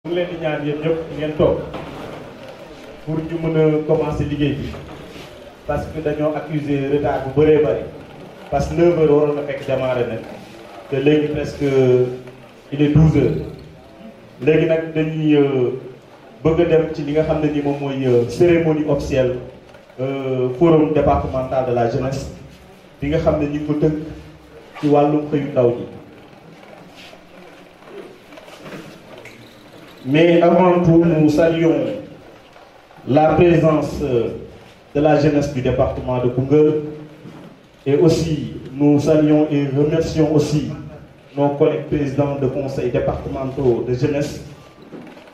ñu leen di ñaan yéen ñëpp ngeen toog pour ñu mën a commencer liggéey bi parce que dañoo accuser retard bu bëree bëri parce que 9 heures waroon na fekk démarré nag te léegi presque il est 12 heures léegi nag dañuy bëgg a dem ci li nga xam ne ni moom mooy cérémonie officielle forum départemental de la jeunesse bi nga xam ne ñu ngi ko tënk ci wàllum xëyu ndaw ñi. Mais avant tout, nous saluons la présence de la jeunesse du département de Koungheul et aussi nous saluons et remercions aussi nos collègues présidents de conseils départementaux de jeunesse,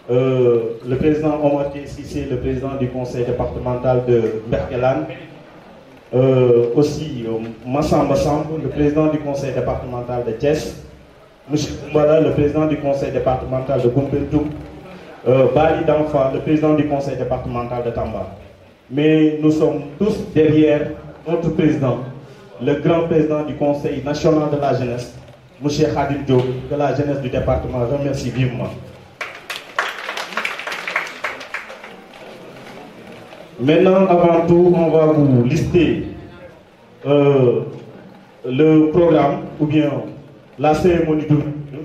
le président Omar Sissé, le président du conseil départemental de Berkelan, aussi Massamba Samb, le président du conseil départemental de Thiès, M. Koumbala, le président du conseil départemental de Koumpentoum, Bali Danfa, le président du conseil départemental de Tamba. Mais nous sommes tous derrière notre président, le grand président du conseil national de la jeunesse, M. Khadim Diop, que la jeunesse du département remercie vivement. Maintenant, avant tout, on va vous lister le programme ou bien la cérémonie d'ouverture.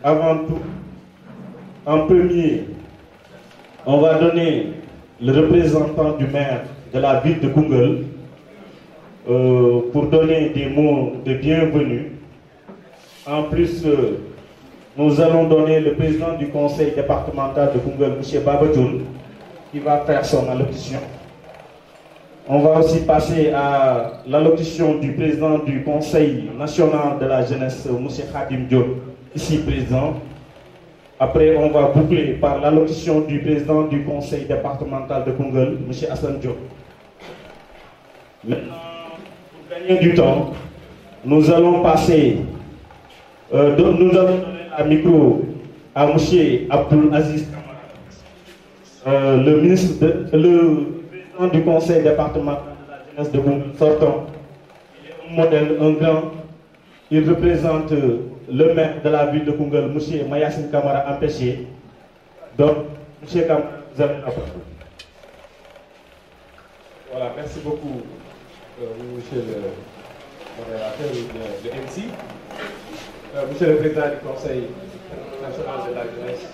Avant tout, en premier, on va donner le représentant du maire de la ville de Koungheul pour donner des mots de bienvenue. En plus, nous allons donner le président du conseil départemental de Koungheul, M. Babadoun, qui va faire son allocution. On va aussi passer à l'allocution du président du Conseil national de la jeunesse, M. Khadim Diop, ici présent. Après, on va boucler par l'allocution du président du Conseil départemental de Koungheul, M. Hassan Diop. Maintenant, pour gagner du temps, nous allons passer, nous allons donner un micro à M. Abdul Aziz Kamara, le président du conseil départemental de la jeunesse de Koungheul sortant. Il est un modèle, un grand. Il représente le maire de la ville de Koungheul, M. Mayassine Kamara, empêché. Donc, M. Kamara, vous avez la parole. Voilà, merci beaucoup, monsieur le modérateur, le MC. Monsieur le président du Conseil national de la jeunesse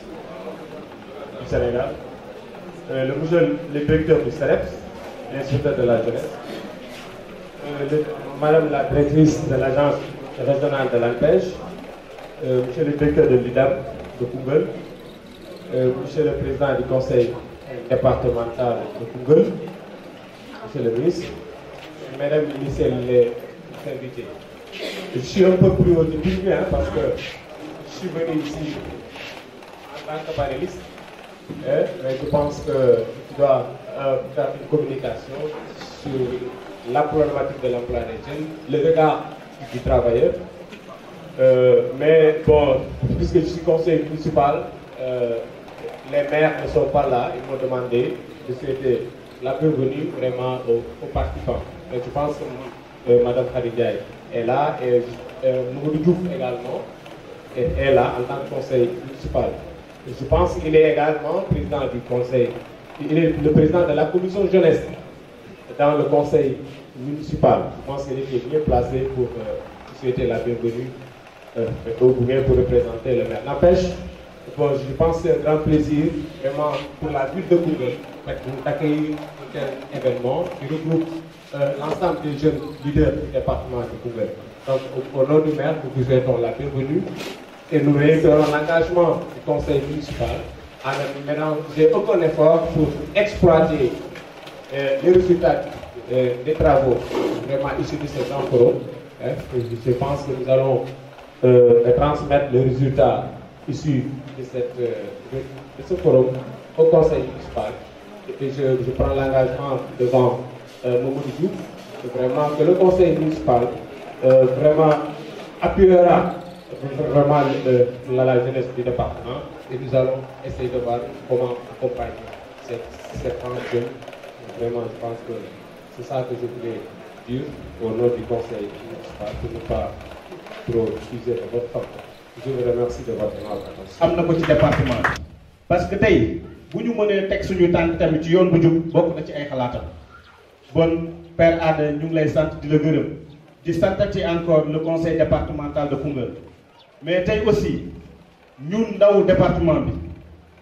du Sénégal, monsieur le directeur du CEREPS, l'inspecteur de la jeunesse, madame la directrice de l'agence régionale de l'ANPEJ, monsieur le directeur de l'IDAM de Koungheul, monsieur le président du conseil départemental de Koungheul, monsieur le ministre, mesdames et messieurs les invités. Je suis un peu plus au début parce que je suis venu ici en tant que panéliste. Mais je pense que tu dois faire une communication sur la problématique de l'emploi des jeunes, le regard du travailleur. Mais bon, puisque je suis conseiller municipal, les maires ne sont pas là. Ils m'ont demandé de souhaiter la bienvenue vraiment aux participants. Mais je pense que Mme Khadija est là et Mouroudou Diouf également est là en tant que conseiller municipal. Je pense qu'il est également président du conseil, il est le président de la commission jeunesse dans le conseil municipal. Je pense qu'il est bien placé pour souhaiter la bienvenue au gouvernement pour représenter le maire. N'empêche, bon, je pense que c'est un grand plaisir vraiment pour la ville de Koungheul d'accueillir un tel événement qui regroupe l'ensemble des jeunes leaders du département de Koungheul. Donc au nom du maire, nous vous souhaitons la bienvenue. Et nous réitérons l'engagement du conseil municipal en ne ménager aucun effort pour exploiter les résultats des travaux vraiment issus de ces emplois. Je pense que nous allons transmettre les résultats issus de ce forum au conseil municipal. Et je prends l'engagement devant Mamoudou Diouf vraiment que le conseil municipal vraiment appuiera vraiment la jeunesse du département et nous allons essayer de voir comment accompagner cette tranche jeune. Vraiment, je pense que c'est ça que je voulais dire au nom du conseil municipal pour ne pas trop utiliser de votre temps. Je vous remercie de votre attention. am na ko ci département bi parce que tey bu ñu mënee teg suñu tànk tamit ci yoon bu jub bokk na ci ay xalaatam bon Père Ada ñu ngi lay sant di la gërëm di santati encore le conseil départemental de Koungheul mais tey aussi ñun ndaw département bi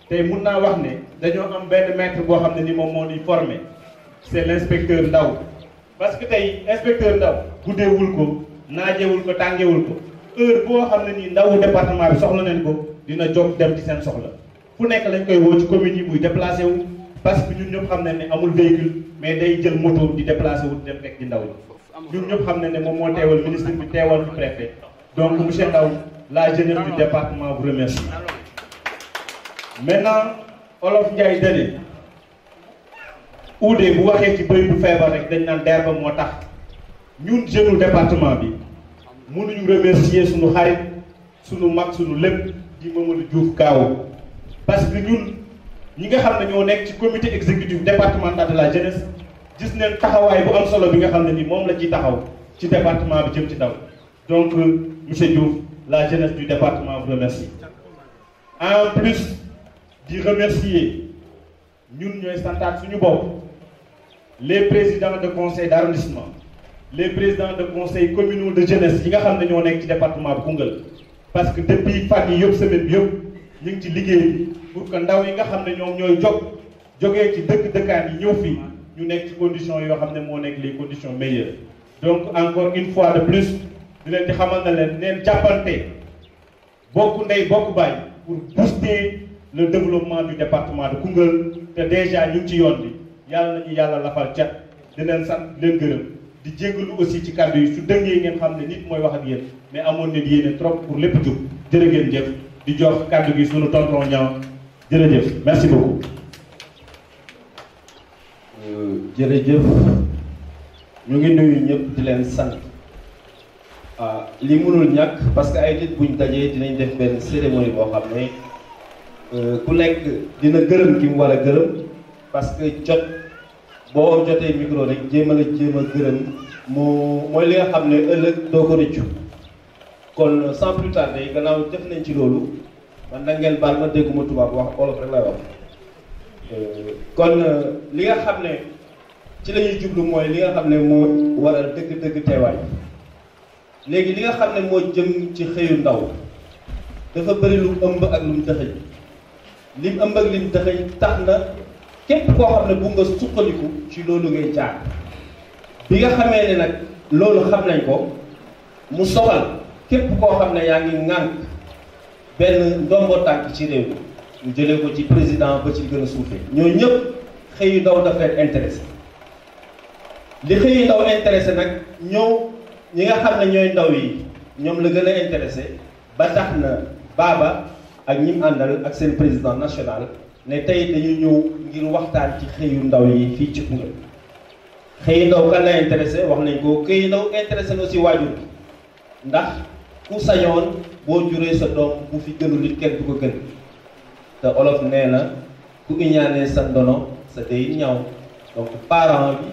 tey mun naa wax ne dañoo am benn maître boo xam ne ni moom moo ñuy formé c'est l'inspecteur Ndaw parce que tey inspecteur Ndaw guddeewul ko naajewul ko tàngewul ko heure boo xam ne nii ndawu département bi soxla nañ ko dina jóg dem ci seen soxla fu nekk lañ koy woo ci commune yi muy déplacé wu parce que ñun ñëpp xam nañ ne amul véhicule mais day jël moto di déplacé wu dem rek di ndaw yi ñun ñëpp xam nañ ne moom moo teewal ministre bi teewal fi préfet donc monsieur Ndaw la jeunesse du département vous remercie. Maintenant Olof Ndiaye dane uude bu waxee ci bëy bu feebar rek dañ naan der ba moo tax ñun jeune département bi mënuñu remercier suñu xarit suñu mag suñu lépp di Mamadou Diouf Kaaw parce que ñun ñi nga xam ne ñoo nekk ci comité exécutif départemental de la jeunesse gis nañ taxawaay bu am solo bi nga xam ne ni moom la ciy taxaw ci département bi jëm ci ndaw donc monsieur Diouf la jeunesse du département vous remercie. En plus di remercier ñun ñooy santaat suñu bopp les présidents de conseil d'arrondissement les présidents de conseil communaux de jeunesse yi nga xam ne ñoo nekk ci département bi Koungheul parce que depuis fan yi yëpp semaine bi yëpp ñu ngi ci liggéey bi pour que ndaw yi nga xam ne ñoom ñooy jógee ci dëkkaan yi ñëw fii ñu nekk ci conditions yoo xam ne moo nekk les conditions meilleures. Donc encore une fois de plus di leen di xamal na leen neen jàppante bokk ndey bokk baay pour booster le développement du département de Koungheul te déjà ñu ngi ci yoon bi yàlla nañu yàlla lafal cat di leen sant di leen gërëm di jéggalu aussi ci kàddu yi su dëngee ngeen xam ne nit mooy wax ak yéen mais amoon na yéene trop pour lépp jub jërë ngeen jëf di jox kàddu gi sunu tonton ñaaw jërëjëf merci beaucoup. jërëjëf ñu ngi nuyu ñëpp di leen sant li mënul ñàkk parce que ay nit buñ dajee dinañ def benn cérémonie boo xam ne ku nekk dina gërëm ki mu war a gërëm parce que jot boo jotee micro rek jéem a gërëm mooy li nga xam ne ëllëg doo ko rëccu kon sans plus tarder gannaaw def nañ ci loolu man na ngeen baal ma dégguma tubaab wax olof rek lay wax kon li nga xam ne ci la ñuy jublu mooy li nga xam ne moo waral dëgg-dëgg teewaay léegi li nga xam ne moo jëm ci xëyu ndaw dafa bëri lu ëmb ak lu mu dëxëñ lim ëmb ak lim dëxëñ tax na képp koo xam ne bu nga sukkandiku ci loolu ngay jaar bi nga xamee ne nag loolu xam nañ ko mu soxal képp koo xam ne yaa ngi ŋànk benn ndombo tànk ci réew mi ñu jëlee ko ci président ba ci gën a suufee ñoo ñëpp xëyu ndaw daf leen intéressé li xëyu ndaw intéressé nag ñi nga xam ne ñooy ndaw yi ñoom la gën a intéressé ba tax na Baba ak ñi mu àndal ak seen président national ne tey dañu ñëw ngir waxtaan ci xëyu ndaw yi fii ci Koungheul xëyu ndaw kan la intéressé wax nañ ko xëyu ndaw intéressé na aussi waajur bi ndax ku sañoon boo juree sa doom bu fi gënul nit kenn du ko gën te olof nee na ku iñaanee sa ndono sa day ñaaw donc parent bi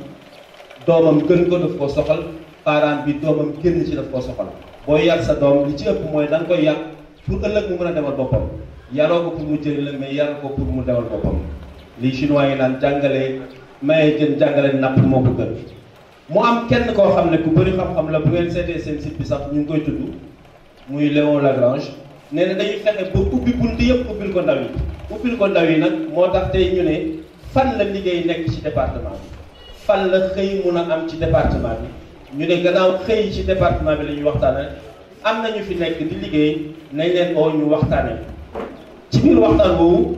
doomam gën ko daf ko soxal parent bi doomam génn ci daf koo soxal boo yar sa doom li ci ëpp mooy da nga koy yar pour ëllëg mu mën a demal boppam yaroo ko pour mu jëriñ la mais yaroo ko pour mu demal boppam li chinois yi naan jàngale maye jën jàngale napp moo ko gën mu am kenn koo xam ne ku bëri xam-xam la bu ngeen seetee seen site bi sax ñu ngi koy tudd muy Léon Lagrange nee na dañuy fexe ba ubbi bunt yëpp ubbil ko ndaw yi nag moo tax tey ñu ne fan la liggéey nekk ci département bi fan la xëy mun a am ci département bi ñu ne gannaaw xëy ci département bi la ñuy waxtaane am nañu fi nekk di liggéey nañ leen oo ñu waxtaane ci biir waxtaan boobu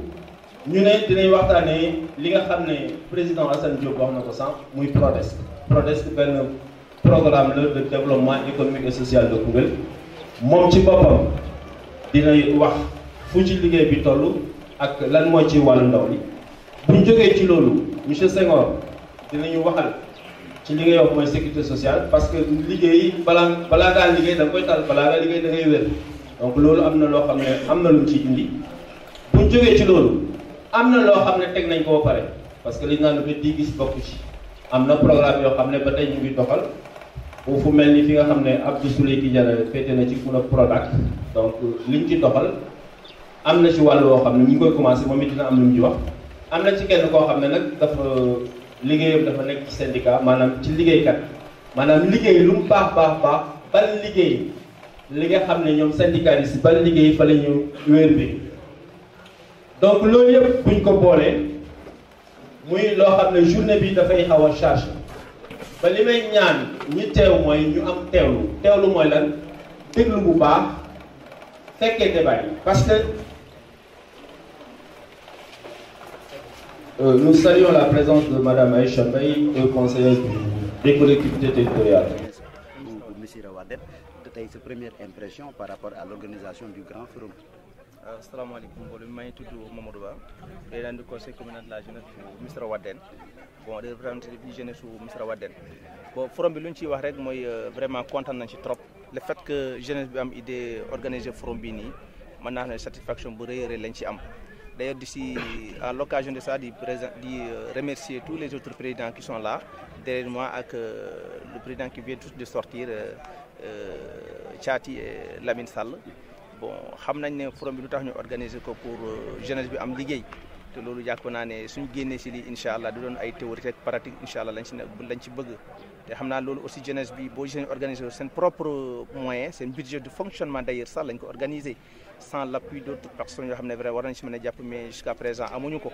ñu ne dinañ waxtaanee li nga xam ne président Assane Diop wax na ko sànq muy PRODES benn programme la de développement économique et social de Koungheul moom ci boppam dina wax fu ci liggéey bi toll ak lan mooy ci wàllu ndaw li bu ñu jógee ci loolu monsieur Senghor dinañu waxal ci li ngay wax mooy sécurité sociale parce que liggéey balaa ngaa liggéey da nga koy tal balaa ngaa liggéey da ngay wér donc loolu am na loo xam ne am na lu mu ciy indi bu ñu jógee ci loolu am na loo xam ne teg nañ ko ba pare parce que li ñu naan ba di gis bokk ci am na programme yoo xam ne ba tey ñu ngi doxal fu mel ni fi nga xam ne Abdou Souley Tidiane féete na ci mun a Prodac donc liñ ci doxal am na ci wàll woo xam ne ñu ngi koy commencé moom it dina am lu mu ci wax am na ci kenn koo xam ne nag dafa liggéeyam dafa nekk ci syndicat maanaam ci liggéeykat maanaam liggéey lu mu baax ban liggéey li nga xam ne ñoom syndicalistes ban liggéey fa la ñu wéer bi donc loolu yëpp buñ ko boolee muy loo xam ne journée bi dafay xaw a charge ba li may ñaan ñi teew mooy ñu am teewlu mooy lan déglu bu baax fekkee débat yi parce que nous saluons la présence de Madame Aïcha Mbaye, conseillère des collectivités territoriales. Monsieur Wadène, tey sa première impression par rapport à l'organisation du Grand Forum. asalaamaaleykum mbooloo mi maa ngi tudd Mamadou Ba président du conseil communal de la jeunesse bu Missirah Wadène bon de représentative du jeunesse bu Missirah Wadène bon forum bi lu ñu ciy wax rek mooy vraiment kontaan nañ ci trop le fait que jeunesse bi am idée organiser forum bii nii mën naa ne satisfaction bu rëy a rëy lañ ci am d'ailleurs d'ici à l'occasion de ça di remercier tous les autres présidents qui sont là derrière moi ak le président qui vient tous de sortir Thiati et Lamine Sall. bon xam nañ ne forum bi lu tax ñu organiser ko pour jeunesse bi am liggéey te loolu jàpp naa ne suñ génnee si lii incha allah du doon ay théorie ak pratique incha allah lañ ci bëgg te xam naa loolu aussi jeunesse bi boo gisee organiser seen propre moyen seen budget de fonctionnement d'ailleurs sax lañ ko organiser sans l'appui d'autres personnes yoo xam ne vrai war nañ si mën a jàpp mais jusqu'à présent amuñu ko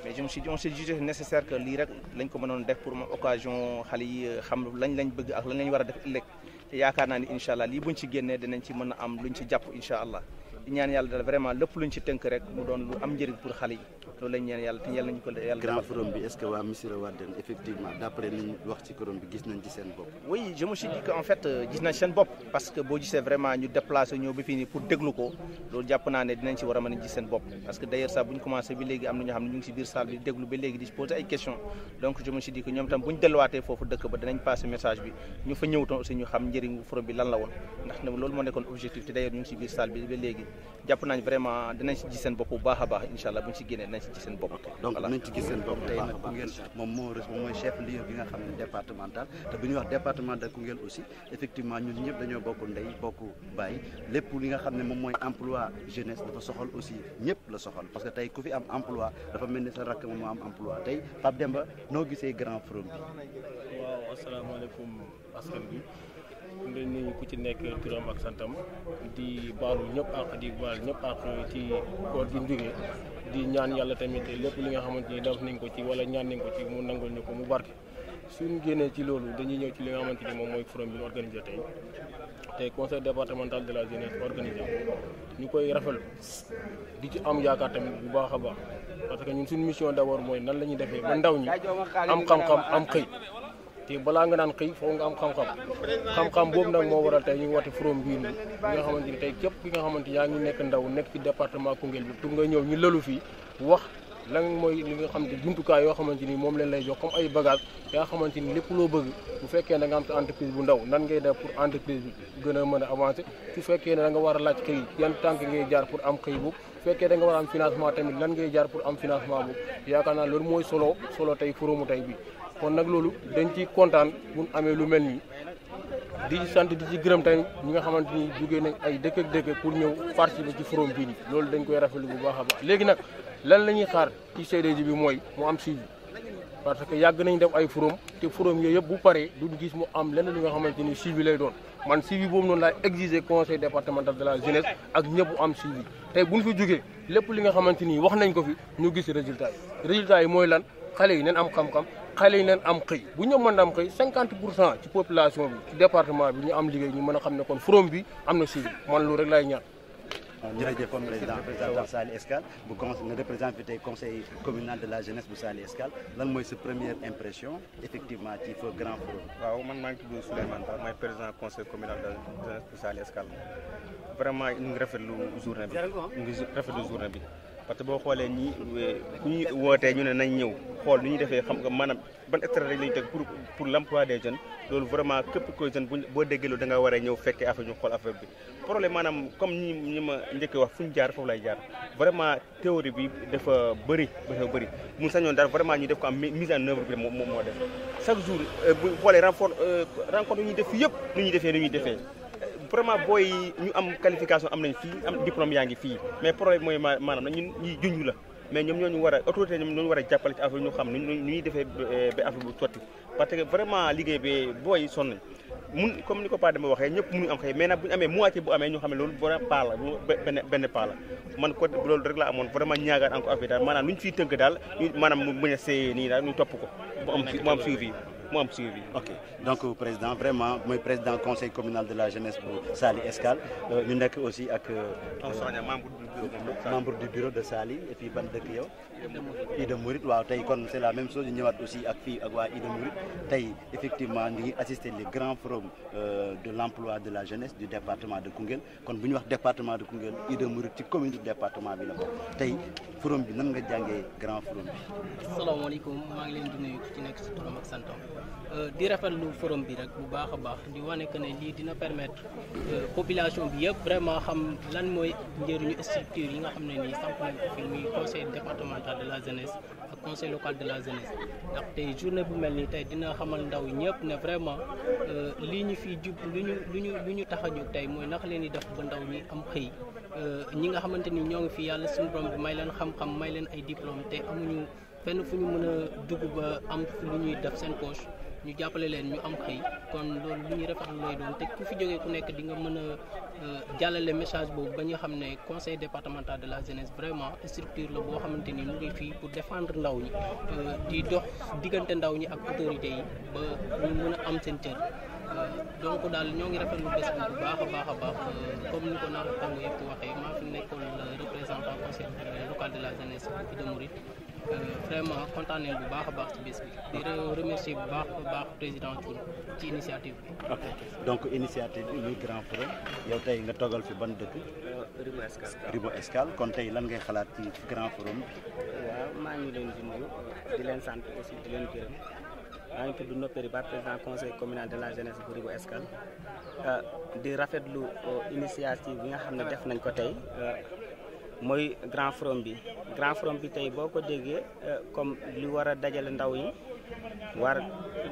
mais on s'est jugé nécessaire que lii rek lañ ko mënoon def pour ma occasion xale yi xam lañ bëgg ak lañ war a def ëllëg te yaakaar naa ni incha allah lii buñ ci génnee dinañ ci mën a am luñ ci jàpp incha allah di ñaan yàlla dal vraiment lépp luñ ci tënk rek mu doon lu am njëriñ pour xale yi loolu lañ ñaan yàlla te yàlla nañu ko yàlla Grand Forum bi est-ce que waa Missirah Wadène effectivement d'après li ñu wax ci forum bi gis nañ ci seen bopp. oui je me suis dit que en fait gis nañ seen bopp parce que boo gisee vraiment ñu déplacé ñëw ba fii nii pour déglu ko loolu jàpp naa ne dinañ ci war a mën a gis seen bopp parce que d'ailleurs sax bu ñu commencé ba léegi am na ñoo xam ne ñu ngi si biir salle bi déglu ba léegi di poser ay questions donc je me suis dit que ñoom tam bu ñu delluwaatee foofu dëkk ba dinañ passer message bi ñu fa ñëwutoon aussi ñu xam njëriñu forum bi lan la woon ndax ne loolu moo nekkoon objectif te d'ailleurs ñu ngi si biir salle bi ba léegi jàpp nañ vraiment dinañ si gis seen bopp bu baax a baax incha allah bu ñu si génnee dinañ si gis seen bopp. donc nañ ci gis seen bopp tey nag Koungheul moom mooy chef lieu bi nga xam ne départemental te bu ñuy wax département de Koungheul aussi effectivement ñun ñëpp dañoo bokk ndey bokk baay lépp li nga xam ne moom mooy emploi jeunesse dafa soxal aussi ñëpp la soxal parce que tey ku fi am emploi dafa mel ni sa rakk moom moo am emploi tey Pape Demba noo gisee Grand Forum bi. waaw asalaamaaleykum askan bi ñu nuyu ku ci nekk turam ak santam di baalu ñëpp ak di baal ñëpp ak ci koor gi jógee di ñaan yàlla tamit lépp li nga xamante ni def nañ ko ci wala ñaan nañ ko ci mu nangul ñu ko mu barke suñu génnee ci loolu dañuy ñëw ci li nga xamante ni moom mooy forum bi ñu organisé tey conseil départemental de la jeunesse organisé ñu koy rafetlu di ci am yaakaar tamit bu baax a baax parce que ñun suñu mission d'abord mooy nan la ñuy defee ba ndaw ñi am xam-xam am xëy te balaa nga naan xëy foo nga am xam-xam boobu nag moo waral tey ñu woote forum bii nii nga xamante ni tey képp ki nga xamante yaa ngi nekk ndaw nekk ci département Koungheul bi pour nga ñëw ñu lëlu fii wax lan mooy li nga xamante jumtukaay yoo xamante ni moom leen lay jox comme ay bagage yaa xamante ni lépp loo bëgg bu fekkee da nga am sa entreprise bu ndaw nan ngay def pour entreprise bi gën a mën a avancer su fekkee ne da nga war a laaj xëy yan tànk ngay jaar pour am xëy boobu su fekkee da nga war a am financement tamit lan ngay jaar pour am financement boobu yaakaar naa loolu mooy solo tey forumu tey bi kon nag loolu dañ ciy kontaan bu ñu amee lu mel nii di ci sant di ci gërëm tamit ñi nga xamante ni jógee nañ ay dëkk ak dëkk pour ñëw participer ci forum bii nii loolu dañ koy rafetlu bu baax a baax léegi nag lan la ñuy xaar ci CDJ bi mooy mu am suivi parce que yàgg nañ def ay forum te forum yooyu yëpp bu paree duñ gis mu am lenn li nga xamante ni suivi lay doon man suivi boobu noonu laay exiger conseil départemental de la jeunesse ak ñëpp am suivi tey buñ fi jógee lépp li nga xamante ni wax nañ ko fi ñu gis résultat yi mooy lan xale yi nañ am xam-xam xale yi leen am xëy bu ñu mën a am xëy 50% ci population bi ci département bi ñu am liggéey ñu mën a xam ne kon forum bi am na suivi man loolu rek laay ñaan. jërëjëf président Saly Escale bu nga représenté tey conseil communal de la jeunesse bu Saly Escale lan mooy sa première impression effectivement ci Grand Forum. waaw man maa ngi tudd Souleymane Ba maay président conseil communal de la jeunesse bu Saly Escale vraiment ñu ngi rafetlu journée bi parce que boo xoolee ñi ku ñuy wootee ñu ne nañ ñëw xool nu ñuy defee xam nga maanaam ban stratégie lañu teg pour l'emploi des jeunes loolu vraiment képp koy jeune boo déggee loolu da nga war a ñëw fekkee affaire ñu xool affaire bi problème maanaam comme ñi ma njëkk wax fu ñu jaar foofu lay jaar vraiment théorie bi dafa bëri mun sañoon daal vraiment ñu def ko am mise en œuvre bi moom moo def chaque jour bu xoolee rencontre ñuy def yëpp nu ñuy defee vraiment booy ñu am qualification am nañ fii am diplôme yaa ngi fii mais problème mooy maanaam na ñun ñuy junj la mais ñoom ñoo ñu war a autorité ñoom ñoo ñu war a jàppale ci affaire ñu xam nu ñuy defee ba affaire bu sotti parce que vraiment liggéey bi booy sonn nañ mun comme ni ko Pa Demba waxee ñëpp mënuñu am xëy mais nag bu ñu amee moitié bu amee ñu xam ne loolu paa la benn paa la man ko loolu rek la amoon vraiment ñaagaat encore affaire daal maanaam lu ñu fiy tënk daal maanaam mu bañ a seeyee nii daal ñu topp ko mu am suivi ok donc président vraiment mooy président conseil communal de la jeunesse bu Saly Escale ñu nekk aussi ak membre du bureau de Saly et puis ban dëkk yow Ida Mouride waaw tey kon c'est la même chose ñu ñëwaat aussi ak fii ak waa Ida Mouride tey effectivement ñu ngi assister les grands forums de l'emploi de la jeunesse du département de Koungheul kon bu ñu wax département de Koungheul Ida Mouride ci commune du département bi la bokk tey forum bi nan nga jàngee grand forum bi. asalaamaaleykum maa ngi leen di nuyu ku ci nekk si turam ak santam di rafetlu forum bi rek bu baax a baax di wane que ne lii dina permettre population bi yëpp vraiment xam lan mooy njëriñu structure yi nga xam ne nii samp nañ ko fi muy conseil départemental de la jeunesse ak conseil local de la jeunesse ndax tey journée bu mel nii tey dina xamal ndaw ñëpp ne vraiment lii ñu fiy jub lu ñu tax a jóg tey mooy naka leen di def ba ndaw ñi am xëy ñi nga xamante ni ñoo ngi fi yàlla suñu borom bi may leen xam-xam may leen ay diplôme te amuñu fenn fu ñu mën a dugg ba am lu ñuy def seen poche ñu jàppale leen ñu am xëy kon loolu lu ñuy rafetlu lay doon te ku fi jógee ku nekk di nga mën a jàllale message boobu ba ñu xam ne conseil départemental de la jeunesse vraiment structure la boo xamante ni mu ngi fii pour défendre ndaw ñi di dox diggante ndaw ñi ak autorités yi ba ñu mën a am seen cër donc daal ñoo ngi rafetlu bés bi bu baax a baax comme ni ko naataango yëpp waxee maa fi nekkoon représentant conseil local de la jeunesse bu Ida Mouride vraiment kontaan nañ bu baax a baax ci bés bi di remercier bu baax a baax président Thioune ci initiative bi. ok donc initiative bi muy grand forum yow tey nga toggal fi ban dëkk. Rimo Escale kon tey lan ngay xalaat ci grand forum bi. waaw maa ngi leen di nuyu di leen sant aussi di leen gërëm maa ngi tudd Nopperi Ba président conseil communal de la jeunesse bu Rimo Escale di rafetlu initiative bi nga xam ne def nañ ko tey. mooy grand forum bi tey boo ko déggee comme li war a dajale ndaw yi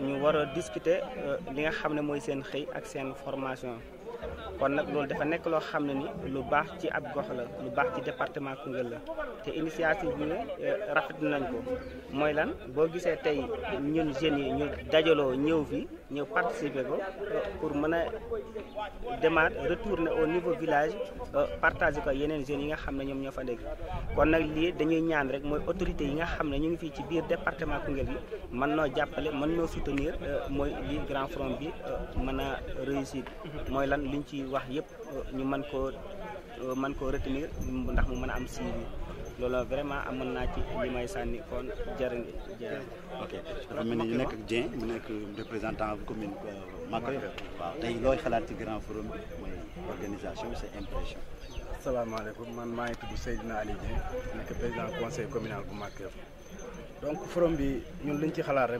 ñu war a discuter li nga xam ne mooy seen xëy ak seen formation kon nag loolu dafa nekk loo xam ne ni lu baax ci ab gox la lu baax ci département Koungheul la te initiative bi ne rafet nañ ko mooy lan boo gisee tey ñun jeunes yi ñu dajaloo ñëw fi ñëw participer ko pour mën a demaat retourner au niveau village partager ko yeneen jeunes yi nga xam ne ñoom ñoo fa nekk kon nag lii dañuy ñaan rek mooy autorités yi nga xam ne ñu ngi fii ci biir département Koungheul bi mën noo jàppale mën noo soutenir mooy lii grand front bi mën a réussir mooy lan liñ ci wax yëpp ñu mën koo retenir ndax mu mën a am suivi loolu vraiment amoon naa ci li may sànni kon jërë. ok dafa mel ni ñu nekk ak Dieng mu nekk représentant commune Makayo waaw tey looy xalaat ci grand forum bi mooy organisation c'est impression. asalaamaaleykum man maa ngi tudd Seydina Ali Dieng nekk président conseil communal bu Makayo donc forum bi ñun liñ ci xalaat rek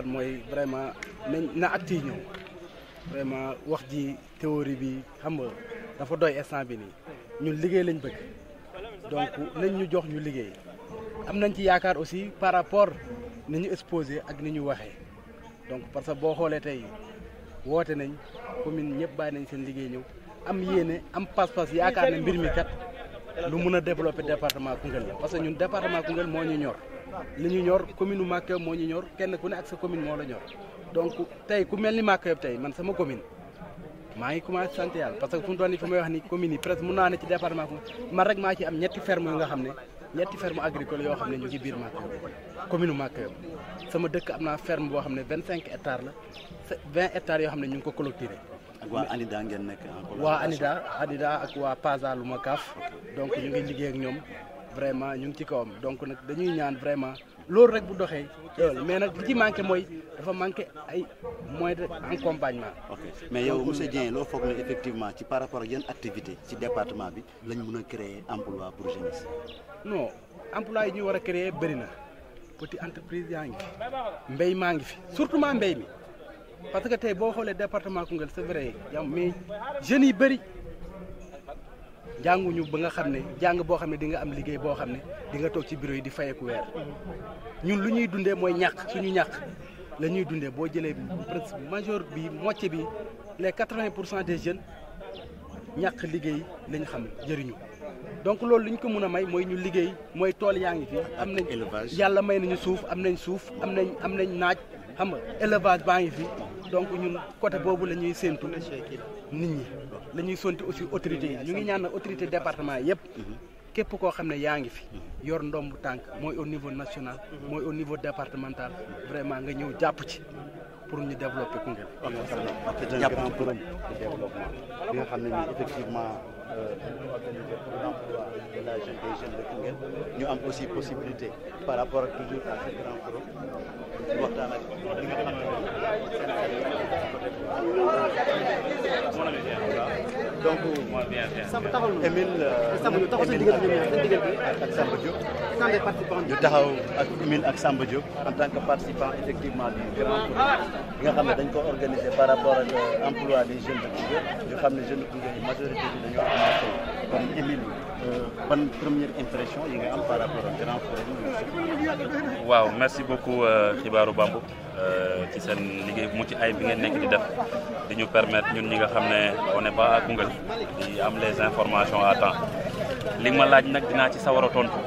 mooy vraiment na acte yi ñëw vraiment wax ji théorie bi xam nga dafa doy instant bi nii ñun liggéey lañ bëgg donc nañ ñu jox ñu liggéey am nañ ci yaakaar aussi par rapport ni ñu exposé ak ni ñu waxee donc parce que boo xoolee tey woote nañ commune ñëpp bàyyi nañ seen liggéey ñëw am yéene am pas-pas yaakaar ne mbir mi kat lu mun a développer département Koungheul la parce que ñun département Koungheul moo ñu ñor li ñu ñor commune Makayo moo ñu ñor kenn ku ne ak sa commune moo la ñor donc tey ku mel ni Makayo tey man sama commune maa ngi commencé sant yàlla parce que fu mu toll nii fi may wax ni commune yi presque mun naa ne ci département man rek maa ci am ñetti ferme yu nga xam ne ñetti ferme agricole yoo xam ne ñu ngi biir Makayo commune Makayo sama dëkk am naa ferme boo xam ne 25 hectares la 20 hectares yoo xam ne ñu ngi ko clôturé. ak waa ANIDA ngeen nekk en collaboration. waa ANIDA ak waa PASA lu ma kaaf donc ñu ngi liggéey ak ñoom vraiment ñu ngi ci kawam donc nag dañuy ñaan vraiment loolu rek bu doxee mais nag li ci manqué mooy dafa manqué ay moyens d'accompagnement. ok mais yow monsieur Dieng loo foog ne effectivement ci par rapport ak yenn activité ci département bi lañ mën a créer emploi pour jeunesse. non emploi yi ñu war a créer bëri na petite entreprise yaa ngi fi mbéy maa ngi fi surtout maa mbéy mi parce que tey boo xoolee département Koungheul c'est vrai mais jeunes yi bëri jànguñu ba nga xam ne jàng boo xam ne di nga am liggéey boo xam ne di nga toog ci bureau yi di fayeku weer ñun lu ñuy dundee mooy ñàkk suñu ñàkk la ñuy dundee boo jëlee presque major bi moitié bi les 80% des jeunes ñàkk liggéey lañ xam jëriñu donc loolu li ñu ko mën a may mooy ñu liggéey mooy tool yaa ngi fi am nañ yàlla may nañu suuf am nañ naaj xam nga élevage baa ngi fi donc ñun côté boobu la ñuy séentu nit ñi la ñuy sonti aussi autorités yi ñu ngi ñaan nag autorité département yëpp képp koo xam ne yaa ngi fi yor ndomb tànk mooy au niveau national mooy au niveau départemental vraiment nga ñëw jàpp ci pour ñu développer Koungheul. c'est un grand forum de développement bi nga xam ne nii effectivement dañu organiser pour l'emploi de la jeune des jeunes de Koungheul ñu am aussi possibilité par rapport ak toujours à ce grand forum ñu waxtaan ak li nga xam ne donc Émile ak Samba Diop ñu taxaw ak Émile ak Samba Diop en tant que participant effectivement du grand forum bi nga xam ne dañ ko organiser par rapport ak emploi des jeunes de Koungheul ñu xam ne jeunes de Koungheul yi majorité bi dañoo commencé kon Émile ban première impression yi nga am par rapport ak grand forum. waaw merci beaucoup Xibaaru Bambou ci seen liggéey bu mucc ay bi ngeen nekk di def di ñu permettre ñun ñi nga xam ne on n'est pas à Koungheul di am les informations à temps li ma laaj nag dinaa ci sawar a tontu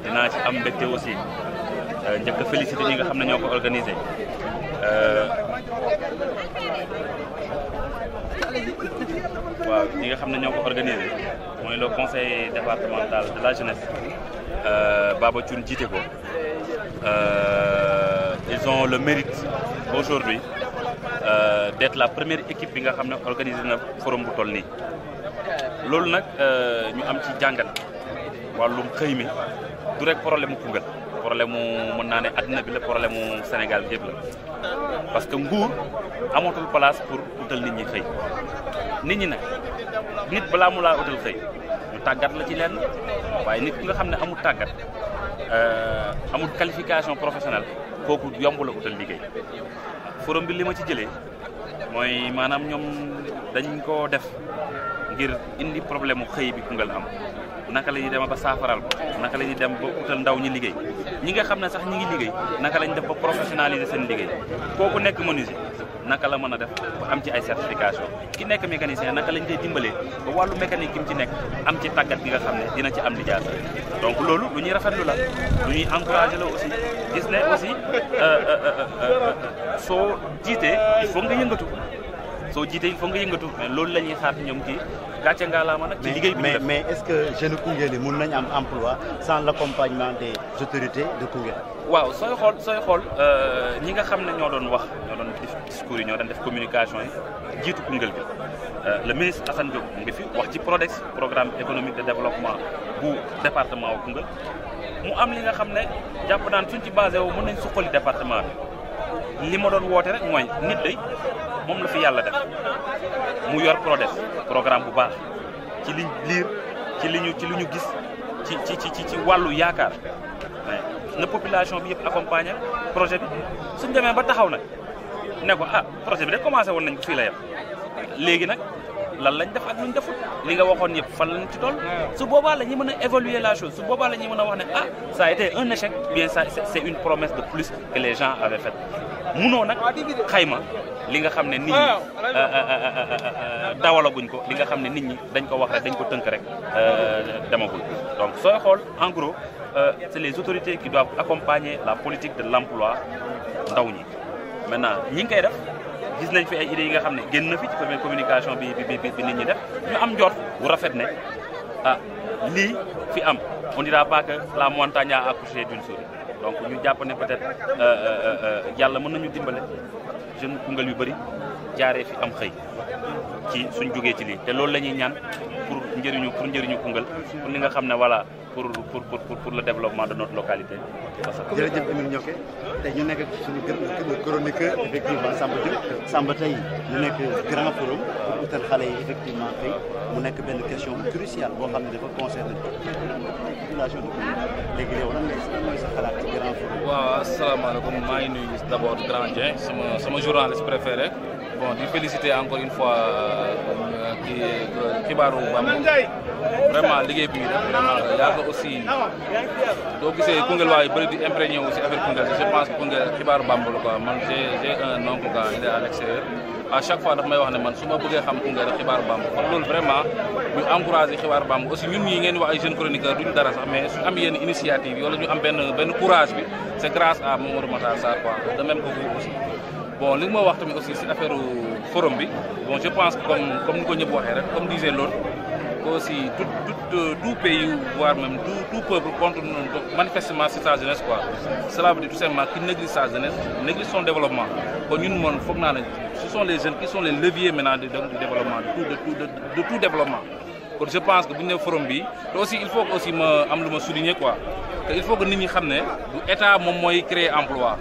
dinaa ci am mbégte aussi njëkk a féliciter ñi nga xam ne ñoo ko organisé. waaw ñi nga xam ne ñoo ko organisé mooy le conseil départemental de la jeunesse Baba Thioune jiite ko ils ont le mérite aujourd'hui d'être la première équipe bi nga xam ne organisé na forum bu toll nii loolu nag ñu am ci jàngat wàllum xëy mi du rek problème mu Koungheul problème mu mën naa ne àddina bi la problème mu Sénégal gépp la parce que nguur amatul place pour utal nit ñi xëy nit ñi nag nit balaa mu laa utal xëy ñu tàggat la ci lenn waaye nit ki nga xam ne amul tàggat amul qualification professionnelle kooku yomb la utal liggéey forum bi li ma ci jëlee mooy maanaam ñoom dañ ko def ngir indi problème mu xëy bi Koungheul am naka la ñuy dem ba saafaral ko naka la ñuy dem ba utal ndaw ñi liggéey ñi nga xam ne sax ñi ngi liggéey naka lañ def ba professionnaliser seen liggéey kooku nekk menuisier naka la mën a def ba am ci ay certification ki nekk mécanicien naka lañ koy dimbalee ba wàllu mécanique gi mu ci nekk am ci tàggat gi nga xam ne dina ci am lijaasa donc loolu lu ñuy rafetlu la lu ñuy encouragé la aussi gis ne aussi soo jiitee il faut nga yëngatu soo jiitee il faut nga yëngatu mais loolu la ñuy xaar ñoom ci gàcce ngaalaama nag ci liggéey bi mais est-ce que jeunes Koungheul yi mun nañ am emploi sans l'accompagnement des autorités de Koungheul. waaw sooy xool ñi nga xam ne ñoo doon wax ñoo doon def discours yi ñoo doon def communication yi jiitu Koungheul bi le ministre Assane Diop mu ngi fi wax ci PRODEX programme économique de développement bu département wu Koungheul mu am li nga xam ne jàpp naan suñ ci basé wu mën nañ suqali département bi li ma doon woote rek mooy nit day moom la fi yàlla def mu yor PRODEX programme bu baax ci liñ liir ci li ñu gis ci wàllu yaakaar mais na population bi yëpp accompagner projet bi suñ demee ba taxaw nag ne ko projet bi de commencé woon nañ ko fii la yem léegi nag lan lañ def ak luñ deful li nga waxoon yëpp fan lañ ci toll su boobaa la ñuy mën a évaluer la chose su boobaa la ñuy mën a wax ne ça a été un échec bien ça c'est une promesse de plus que les gens avaient faite munoo nag xayma li nga xam ne nit ñi dawalaguñ ko li nga xam ne nit ñi dañ ko wax rek dañ ko tënk rek demagul donc sooy xool en gros c'est les autorités qui doivent accompagner la politique de l'emploi ndaw ñi maintenant ñi ngi koy def gis nañ fi ay idées yi nga xam ne génn na fi ci première communication bi nit ñi def ñu am njort bu rafet ne lii fi am on dira pas que la montagne a accouché d'une souris donc ñu jàpp ne peut-être yàlla mën nañu dimbale jeune Koungheul yu bëri jaaree fi am xëy ci suñ jógee ci lii te loolu la ñuy ñaan pour njëriñu Koungheul pour li nga xam ne voilà pour le développement de notre localité. jërëjëf Emile Ñoké tey ñu nekk suñu chroniqueur effectivement Samba tey ñu nekk grand forum pour utal xale yi effectivement tey mu nekk benn question cruciale boo xam ne dafa concerner population de Koungheul léegi yow lan mooy sa xalaat ci grand forum. waaw asalaamaaleykum maa ngi nuyu d'abord Grand Dieng sama journaliste préféré bon di féliciter encore une fois xibaaru Bamba vraiment liggéey bi vraiment yàgg aussi doo gisee Koungheul waaye bëri di imprégné aussi affaire Koungheul je pense que Koungheul xibaaru Bamba la quoi man j'ai un oncle quoi il est à l'extérieur à chaque fois daf may wax ne man su ma bëggee xam Koungheul rek xibaaru Bamba kon loolu vraiment ñu encouragé xibaaru Bamba aussi ñun ñii ngeen wax ay jeunes chroniqueurs duñu dara sax mais su am yenn initiative yi wala ñu am benn courage bi c'est grâce à Mamadou Matar Sarr quoi de même que vous aussi bon li nga ma wax tamit aussi si affaire forum bi bon je pense que comme ni ko ñëpp waxee rek comme disait l'autre aussi tout pays voire même tout peuple contre manifestement sur sa jeunesse quoi cela veut dire tout simplement qu'il néglige sa jeunesse néglige son développement kon ñun moom foog naa ne ce sont les jeunes qui sont les leviers maintenant du développement de tout développement kon je pense que bu ñu nee forum bi te aussi il faut que aussi ma am lu ma souligner quoi que il faut que nit ñi xam ne du état moom mooy créer emploi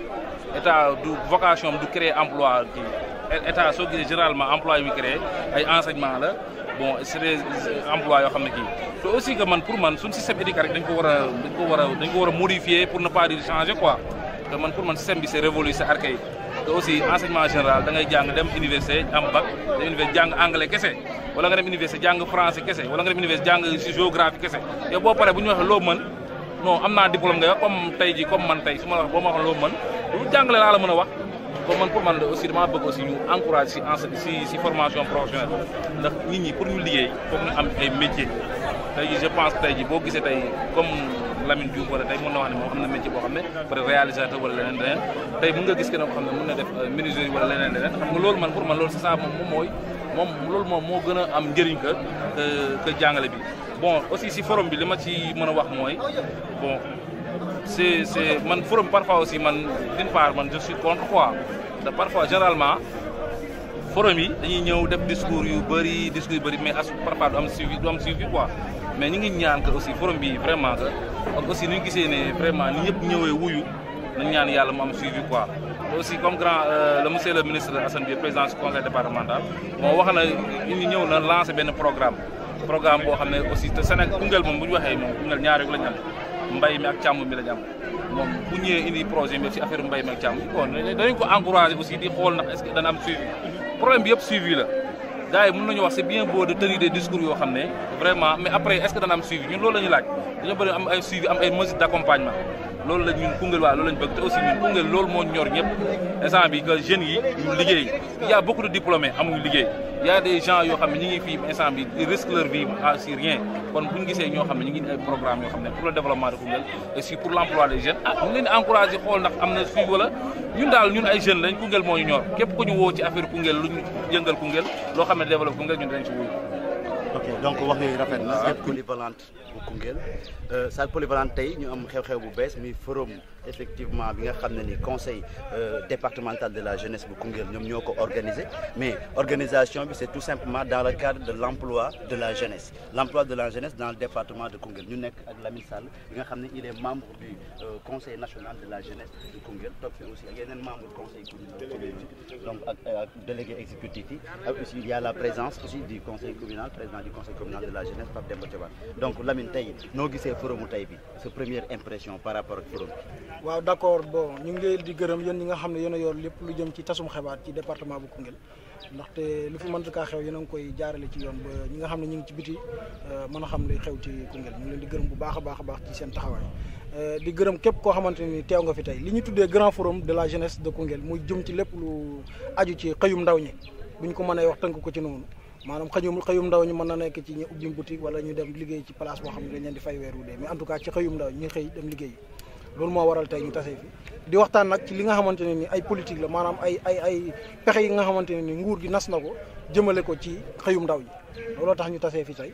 état du vocation du créer emploi kii état soo gisee généralement emploi yi muy créer ay enseignement la bon c'est des emplois yoo xam ne kii te aussi que man pour man suñu système éducatif dañ ko war a modifier pour ne pas dire changer quoi te man pour man système bi c'est révolu c'est archaïque te aussi enseignement général da ngay jàng dem université am bac dem université jàng anglais kese wala nga dem université jàng français kese wala nga dem université jàng géographie kese yow boo paree bu ñu waxee loo mën non am naa diplôme nga comme tey ji comme man tey su ma la wax boo ma waxee loo mën lu jàngale laa la mën a wax comme man pour man aussi dama bëgg aussi ñu encourage si formation professionnelle ndax nit ñi pour ñu liggéey foog ñu am ay métiers tey jii je pense tey jii boo gisee tey comme Lamine Diouf wala tey mën na wax ne moom am na métier boo xam ne peut-être réalisateur wala leneen tey mën nga gis keneen koo xam ne mën na def menuiserie wala leneen xam nga loolu man pour man loolu c'est ça moom loolu moom moo gën a am njëriñ que jàngale bi bon aussi si forum bi li ma ci mën a wax mooy bon c'est man forum parfois aussi man d'une part man je suis contre quoi te parfois généralement forum yi dañuy ñëw def discours yu bëri mais parfois du am suivi quoi mais ñu ngi ñaan que aussi forum bi vraiment que ak aussi ni ñu gisee ne vraiment ni ñëpp ñëwee wuyu nañu ñaan yàlla mu am suivi quoi te aussi comme le monsieur le ministre Assane Diop président du conseil départemental moo wax na ñu ñëw na lancer benn programme boo xam ne aussi te Sénégal Koungheul moom bu ñu waxee moom Koungheul ñaar rek lañu am mbay mi ak càmm mi lañu am moom bu ñëwee indi projet bi ci affaire mbay mi ak càmm bon dañu ko encourager aussi di xool ndax est-ce que dana am suivi problème bi yëpp suivi la gars yi mën nañu wax c'est bien beau de tenir des discours yoo xam ne vraiment mais après est-ce que dana am suivi ñun loolu la ñuy laaj dañoo bëri am ay suivi am ay mesures d'accompagnement loolu la ñun Koungheul waa loolu lañu bëgg te aussi ñun Koungheul loolu moo ñor ñëpp instant bi que jeunes yi ñu liggéey il y a beaucoup de diplômés amuñu liggéey il y a des gens yoo xam ne ñu ngi fii instant bi ils risquent leur vie sur rien kon bu ñu gisee ñoo xam ne ñu ngi ay programme yoo xam ne pour le développement de Koungheul et aussi pour l'emploi des jeunes ñu leen di encourager xool ndax am na suivi wala ñun daal ñun ay jeunes lañ Koungheul moo ñu ñor képp ku ñu woo ci affaire Koungheul lu ñu yëngal Koungheul loo xam ne développe Koungheul ñun dañ ci wuyu. ok donc wax nga rafet na salle polyvalente bu Koungheul salle polyvalente tey ñu am xew-xew bu bees mi forum effectivement bi nga xam ne ni conseil départemental de la jeunesse bu Koungheul ñoom ñoo ko organisé mais organisation bi c'est tout simplement dans le cadre de l'emploi de la jeunesse dans le département de Koungheul ñu nekk ak Lamine Sall bi nga xam ne il est membre du conseil national de la jeunesse de Koungheul toog fi aussi ak yeneen membre du conseil communal donc ak délégué exécutif yi ak aussi il y a la présence aussi du conseil communal président du conseil communal de la jeunesse Pape Demba Thioban donc Lamine tey noo gisee forumu tey bi sa première impression par rapport ak forum bi. waaw d'accord bon ñu ngi leen di gërëm yéen ñi nga xam ne yéen a yor lépp lu jëm ci tasum xibaar ci département bu Koungheul ndaxte lu fi mënta kaa xew yéen a ngi koy jaarale ci yoon ba ñi nga xam ne ñu ngi ci biti mën a xam li xew ci Koungheul ñu ngi leen di gërëm bu baax a baax ci seen taxawaay di gërëm képp koo xamante ni teew nga fi tey li ñu tuddee grand forum de la jeunesse de Koungheul muy jëm ci lépp lu aju ci xëyum ndaw ñi buñ ko mënee wax tënk ko ci noonu maanaam xëyum ndaw ñi mën na nekk ci ñu ubbi boutique wala ñu dem liggéey ci place boo xam ne dañ leen di fay weer wu dee mais en tout cas ci xëyum ndaw ñi xëy dem liggéey loolu moo waral tey ñu tasee fi di waxtaan nag ci li nga xamante ne ni ay politique la maanaam ay pexe yi nga xamante ne ni nguur gi nas na ko jëmale ko ci xëyum ndaw ñi looloo tax ñu tasee fi tey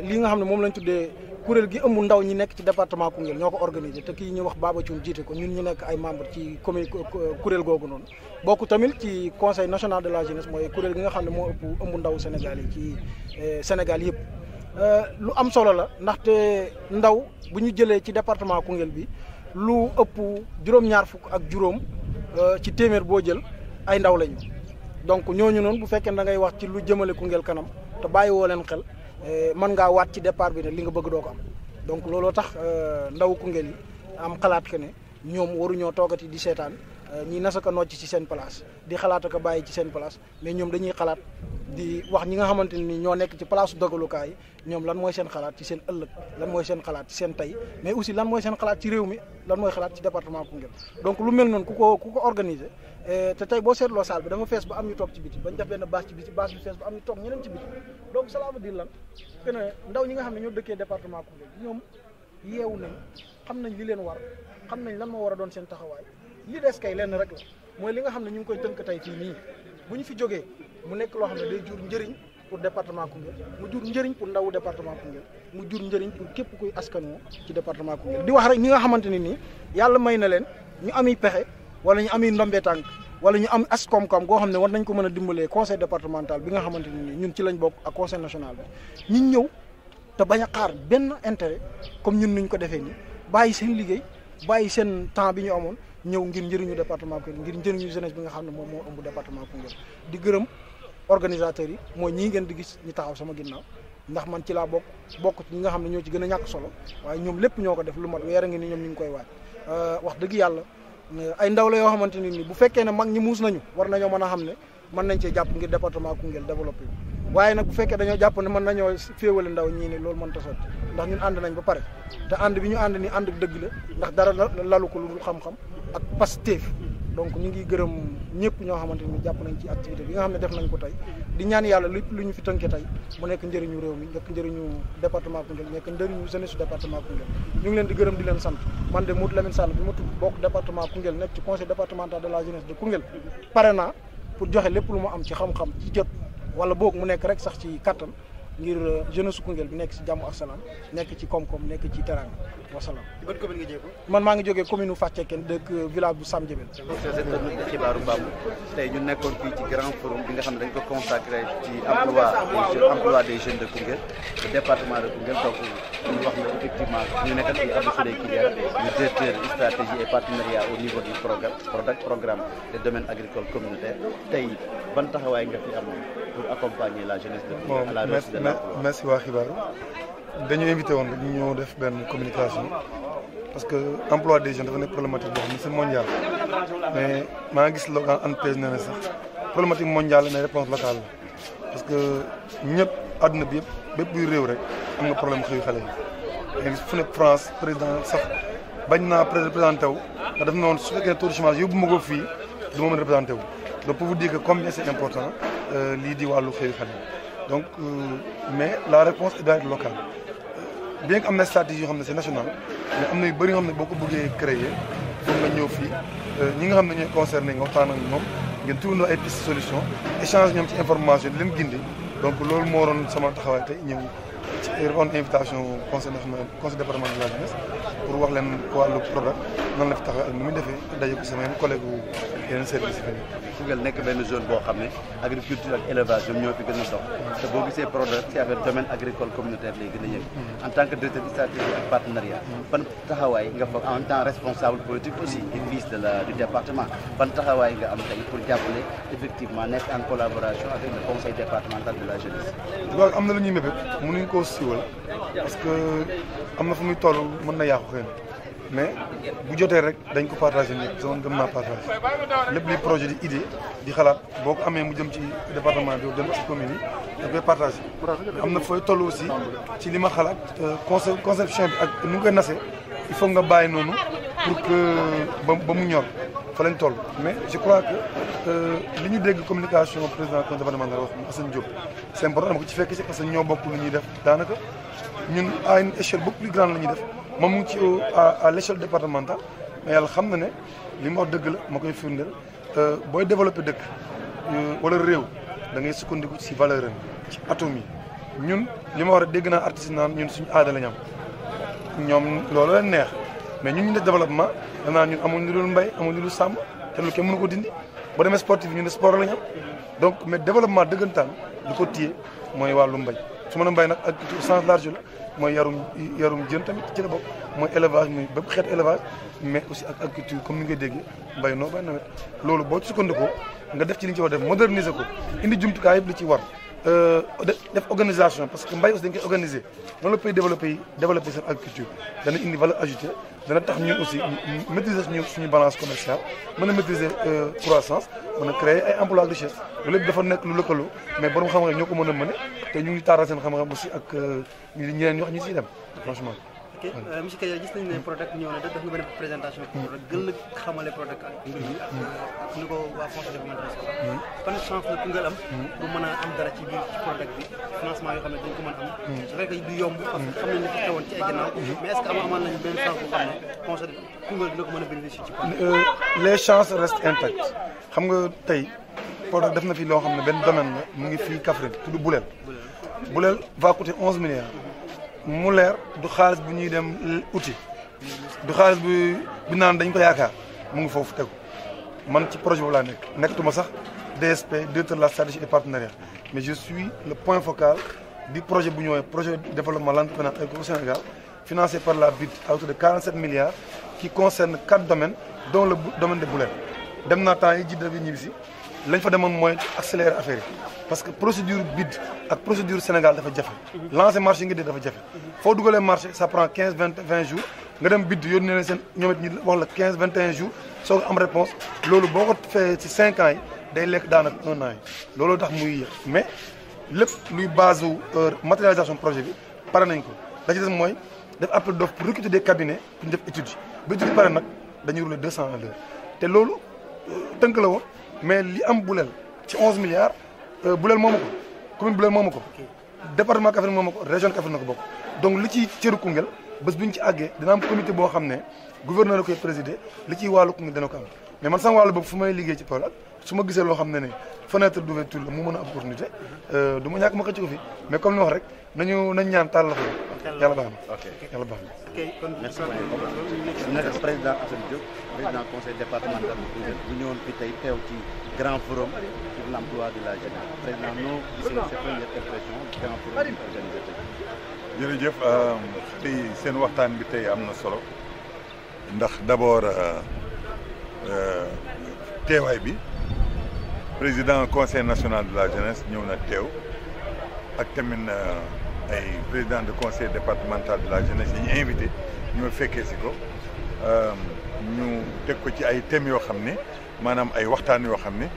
li nga xam ne moom lañ tuddee kuréel gi ëmb ndaw ñi nekk ci département Koungheul ñoo ko organisé te kii ñu wax Baba Thioune jiite ko ñun ñu nekk ay membre ci kuréel googu noonu bokk tamit ci conseil national de la jeunesse mooy kuréel gi nga xam ne moo ëmb ndaw Sénégal yi ci Sénégal yëpp lu am solo la ndaxte ndaw bu ñu jëlee ci département Koungheul bi lu ëpp juróom-ñaar fukk ak juróom ci téeméer boo jël ay ndaw lañu donc ñooñu noonu bu fekkee da ngay wax ci lu jëmale Koungheul kanam te bàyyi woo leen xel mën ngaa waat ci départ bi ne li nga bëgg doo ko am donc looloo tax ndaw Koungheul yi am xalaat que ne ñoom waruñoo toogati di seetaan ñi nasaka nocc ci seen place di xalaat ak bàyyi ci seen place mais ñoom dañuy xalaat di wax ñi nga xamante ni ñoo nekk ci place dogalukaay yi ñoom lan mooy seen xalaat ci seen ëllëg lan mooy seen xalaat ci seen tey mais aussi lan mooy seen xalaat ci réew mi lan mooy xalaat ci département Koungheul donc lu mel noonu ku ko organiser te tey boo seetloo salle bi dafa fees ba am ñu toog ci biti bañ def benn bâche ci biti bâche bi fees ba am ñu toog ñeneen ci biti donc cela veut dire lan que ne ndaw ñi nga xam ne ñoo dëkkee département Koungheul ñoom yeewu nañ xam nañ li leen war xam nañ lan moo war a doon seen taxawaay li des kay lenn rek la mooy li nga xam ne ñu ngi koy tënk tey fii nii bu ñu fi jógee mu nekk loo xam ne day jur njëriñ pour département Koungheul mu jur njëriñ pour ndawu département Koungheul mu jur njëriñ pour képp kuy askanoo ci département Koungheul di wax rek ñi nga xamante ne nii yàlla may na leen ñu ami pexe wala ñu ami ndombee tànk wala ñu am as koom-koom goo xam ne war nañ ko mën a dimbalee conseil départemental bi nga xamante ne nii ñun ci lañ bokk ak conseil national bi ñu ñëw te bañ a xaar benn intérêt comme ñun nuñ ko defee nii bàyyi seen liggéey bàyyi seen temps bi ñu amoon ñëw ngir njëriñu département Koungheul ngir njëriñu jeunesse bi nga xam ne moom moo ëmb département Koungheul di gërëm organisateurs yi mooy ñii ngeen di gis ñu taxaw sama ginnaaw ndax man ci laa bokk ci ñi nga xam ne ñoo ci gën a ñàkk solo waaye ñoom lépp ñoo ko def lu mat weer a ngi ni ñoom ñu ngi koy waaj wax dëgg yàlla ay ndaw la yoo xamante ne ni bu fekkee ne mag ñi muus nañu war nañoo mën a xam ne mën nañ cee jàpp ngir département Koungheul développé waaye nag bu fekkee dañoo jàpp ne mën nañoo féewale ndaw ñii ne loolu mën ta sotti ndax ñun ànd nañ ba pare te ànd bi ñu ànd ni ànd dëgg la ndax dara lalu ko lu xam-xam ak Pastef donc ñu ngi gërëm ñëpp ñoo xamante ni jàpp nañ ci activité bi nga xam ne def nañ ko tey di ñaan yàlla lépp lu ñu fi tënkee tey mu nekk njëriñu réew mi nekk njëriñu département Koungheul nekk njëriñu jeunesse département Koungheul ñu ngi leen di gërëm di leen sant man de Modou Lamine Sall bi ma tudd bokk département Koungheul nekk ci conseil départemental de la jeunesse de Koungheul pare naa pour joxe lépp lu ma am ci xam-xam ci jot wala boog mu nekk rek sax ci kattan ngir jeunesse su Koungheul bi nekk si jàmm ak salaam nekk ci koom-koom nekk ci teraanga wasalaam. ban commune nga jéego. man maa ngi jógee commune Fathieckene dëkk village bu Sam Diabel. xibaaru Bambou tey ñu nekkoon fii ci grand forum bi nga xam ne dañ ko consacré ci emploi des jeunes de Koungheul le département de Koungheul donc ñu wax ne effectivement ñu nekk fii Abdou Souleye Kyliane ñu directeur stratégie et partenariat au niveau du programme des domaines agricoles communautaires tey ban taxawaay nga fi am pour accompagner la jeunesse de Koungheul à la réussite de l'emploi. merci waa xibaaru dañu invité woon ñu ñëw def benn communication parce que emploi des jeunes dafa nekk problématique boo xam ne c'est mondial mais maa ngi gis local ANPEJ nee na sax problématique mondiale mais réponse locale la parce que ñëpp àdduna bi yëpp bépp buy réew rek am nga problème xëyu xale yi léegi fu nekk France président sax bañ naa représenté wu ndax daf na woon su fekkee taux de chômage yóbbu ma ko fii du ma mën représenté wu donc pour vous dire que combien c'est important lii di wàllu xëyu xale yi donc mais la réponse doit être locale bien que am na stratégie yoo xam ne c'est national mais am na yu bëri yoo xam ne boo ko bëggee créer foog nga ñëw fii ñi nga xam ne ñooy concerné nga waxtaan ak ñoom ngeen trouver ay piste solution échange ñoom ci information di leen gindi donc loolu moo doon sama taxawaay tey ñëw ci répondre invitation conseil national conseil départemental de la jeunesse pour wax leen wàllu produit nan la fi taxawee ak ni muy defee daje ko sama collègue yeneen service yi. Koungheul nekk benn zone boo xam ne agriculture ak élevage ñoom ñoo fi gën a dox te boo gisee produit ci affaire domaine agricole communautaire lay gën a yëg en tant que directeur stratégie ak partenariat ban taxawaay nga fa en tant responsable politique aussi du fils du département ban taxawaay nga am tey pour jàppale effectivement nekk en collaboration avec le conseil départemental de la jeunesse. waaw am na lu ñuy mébét mënuñ koo siiwal parce que am na fu muy toll mën na yàqu xëy na mais bu jotee rek dañ ko partagé nii sama gëm naa partagé lépp li projet di idée di xalaat boo ko amee mu jëm ci département bi dem ci commune yi da koy partagé am na fooy toll aussi ci li ma xalaat conception bi ak nu nga koy nasee il faut nga bàyyi noonu pour que ba mu ñor fa lañ toll mais je crois que li ñu dégg communication président conseil départemental wax Assane Diop c'est important dama ko ci fekk si parce que ñoo bokk lu ñuy def daanaka ñun à une échelle beaucoup plus grande la ñuy def moom mu ngi ci à l'échelle départementale mais yàlla xam na ne li ma wax dëgg la ma koy firndeel booy développer dëkk wala réew da ngay sukkandiku ci valeur am ci atome yi ñun li ma war a dégg naa artiste naan ñun suñu aada la ñu am ñoom loolu leen neex mais ñun ñu def développement danaa ñun amuñ lu dul mbay amuñ lu dul sàmm te lu kenn mënu ko dindi boo demee sportif ñun ne sport la ñu am donc mais développement dëggantaan li ko téye mooy wàllu mbay su ma nee mbay nag agriculture au sens large la mooy yarum jën tamit ci la bokk mooy élevage muy bépp xeet élevage mais aussi ak agriculture comme ni nga déggee mbay noo bay nawet loolu boo ci sukkandikoo nga def ci li ñu ci war def moderniser ko indi jumtukaay yëpp li ci war def organisation parce que mbay aussi dañ koy organiser noonu la pays développé seen agriculture dana indi valeur ajoutée dana tax ñun aussi maîtriser suñu balance commerciale mën a maîtriser croissance mën a créer ay emploi ak richesse loolu lépp dafa nekk lu lëkkaloo mais borom xam-xam ñoo ko mën a mëne te ñu ngi taaral seen xam-xam aussi ak ñeneen ñi wax ñu siy dem franchement. ok monsieur Kadiata gis nañu ne Prodac ñëw na def nga benn présentation pour Prodac gën la xamale Prodac ak mbir mi ak ni ko waa conseil départemental ban chance la Koungheul am pour mën a am dara ci biir ci Prodac bi financement yoo xam ne dañ ko mën a am su fekkee du yomb parce que xam nañ ne fi teewoon ci ay gannaaw mais est-ce que amaan nañu benn chance bu xam ne conseil Koungheul dina ko mën a bénéficier ci les chances restent intactes xam nga tey Prodac def na fi loo xam ne benn domaine la mu ngi fii Kaffrine tudd Boulel va coûter 11 milliards mu leer du xaalis bu ñuy dem uti du xaalis bu naan dañ ko yaakaar mu ngi foofu tegu man ci projet boobu laa nekkatuma sax DSP directeur de la stratégie et partenariat mais je suis le point focal du projet bu ñëwee projet de développement l'entrepreneuriat au Sénégal financé par la BID à hauteur de 47 milliards qui concerne 4 domaines dont le domaine de Boulel dem naa temps yi jidda bi ñibbi si lañ fa demoon mooy accélérer affaire yi parce que procédure BID ak procédure Sénégal dafa jafe lancer marché ngi dee dafa jafe foo dugalee marché ça prend 15 20 jours nga dem BID yónnee leen seen ñoom it ñu wax la 15 21 jours soo ko am réponse loolu boo ko fee ci 5 ans yi day lekk daanaka 1 an yi looloo tax muy yéex mais lépp luy base matérialisation projet bi pare nañ ko da ci des mooy def appel d'offre pour recruter des cabinets pour ñu def étude yi ba étude pare nag dañuy rouler 200 à l'heure te loolu tënk la woon mais li am Boulel ci 11 milliards Boulel moomu ko commune Boulel moomu ko département Kaffrine moomu ko région Kaffrine na ko bokk donc li ci cëru Koungheul bés bu ñu ci àggee dina am comité boo xam ne gouverneur la koy présider li ciy wàllu Koungheul dana ko am mais man sama wàllu boobu fu may liggéey ci Prodac su ma gisee loo xam ne fenêtre d'ouverture la mu mën a opportunité du ma ñàkk ma xëcc ko fi mais comme ni wax rek nañ ñaan tàll la fa yàlla baax na yàlla baax na. merci beaucoup naka président Assane Diop président conseil départemental bu Koungheul bu ñëwoon fi tey teew ci grand forum sur l'emploi de la jeunesse président noo gisee sa première impression grand forum bi organisé tey. jërëjëf tey seen waxtaan bi tey am na solo ndax d'abord teewaay bi président conseil national de la jeunesse ñëw na teew ak tamit ay président de conseil départemental de la jeunesse yi ñu invité ñoo fekkee si ko ñu teg ko ci ay thèmes yoo xam ne maanaam ay waxtaan yoo xam ne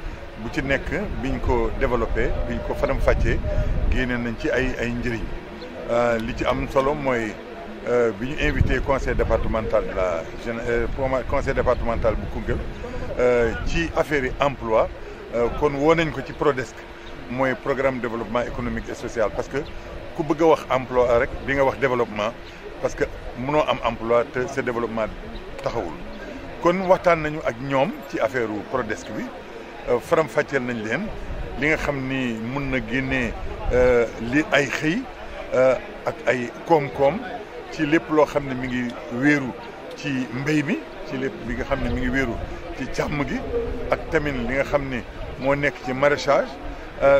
bu ci nekk biñ ko développé biñ ko faram fàccee génne nañ ci ay njëriñ li ci am solo mooy bi ñu invité conseil départemental de la jeunesse conseil départemental bu Koungheul ci affaire yi emploi kon woo nañ ko ci PRODESC mooy programme développement économique et social parce que ku bëgg a wax emploi rek di nga wax développement parce que mënoo am emploi te sa développement taxawul kon waxtaan nañu ak ñoom ci affaire PRODESC bi faram fàcceel nañ leen li nga xam ni mun na génnee li ay xëy ak ay koom-koom ci lépp loo xam ne mi ngi wéeru ci mbéy mi ci lépp li nga xam ne mi ngi wéeru ci càmm gi ak tamit li nga xam ne moo nekk ci maraîchage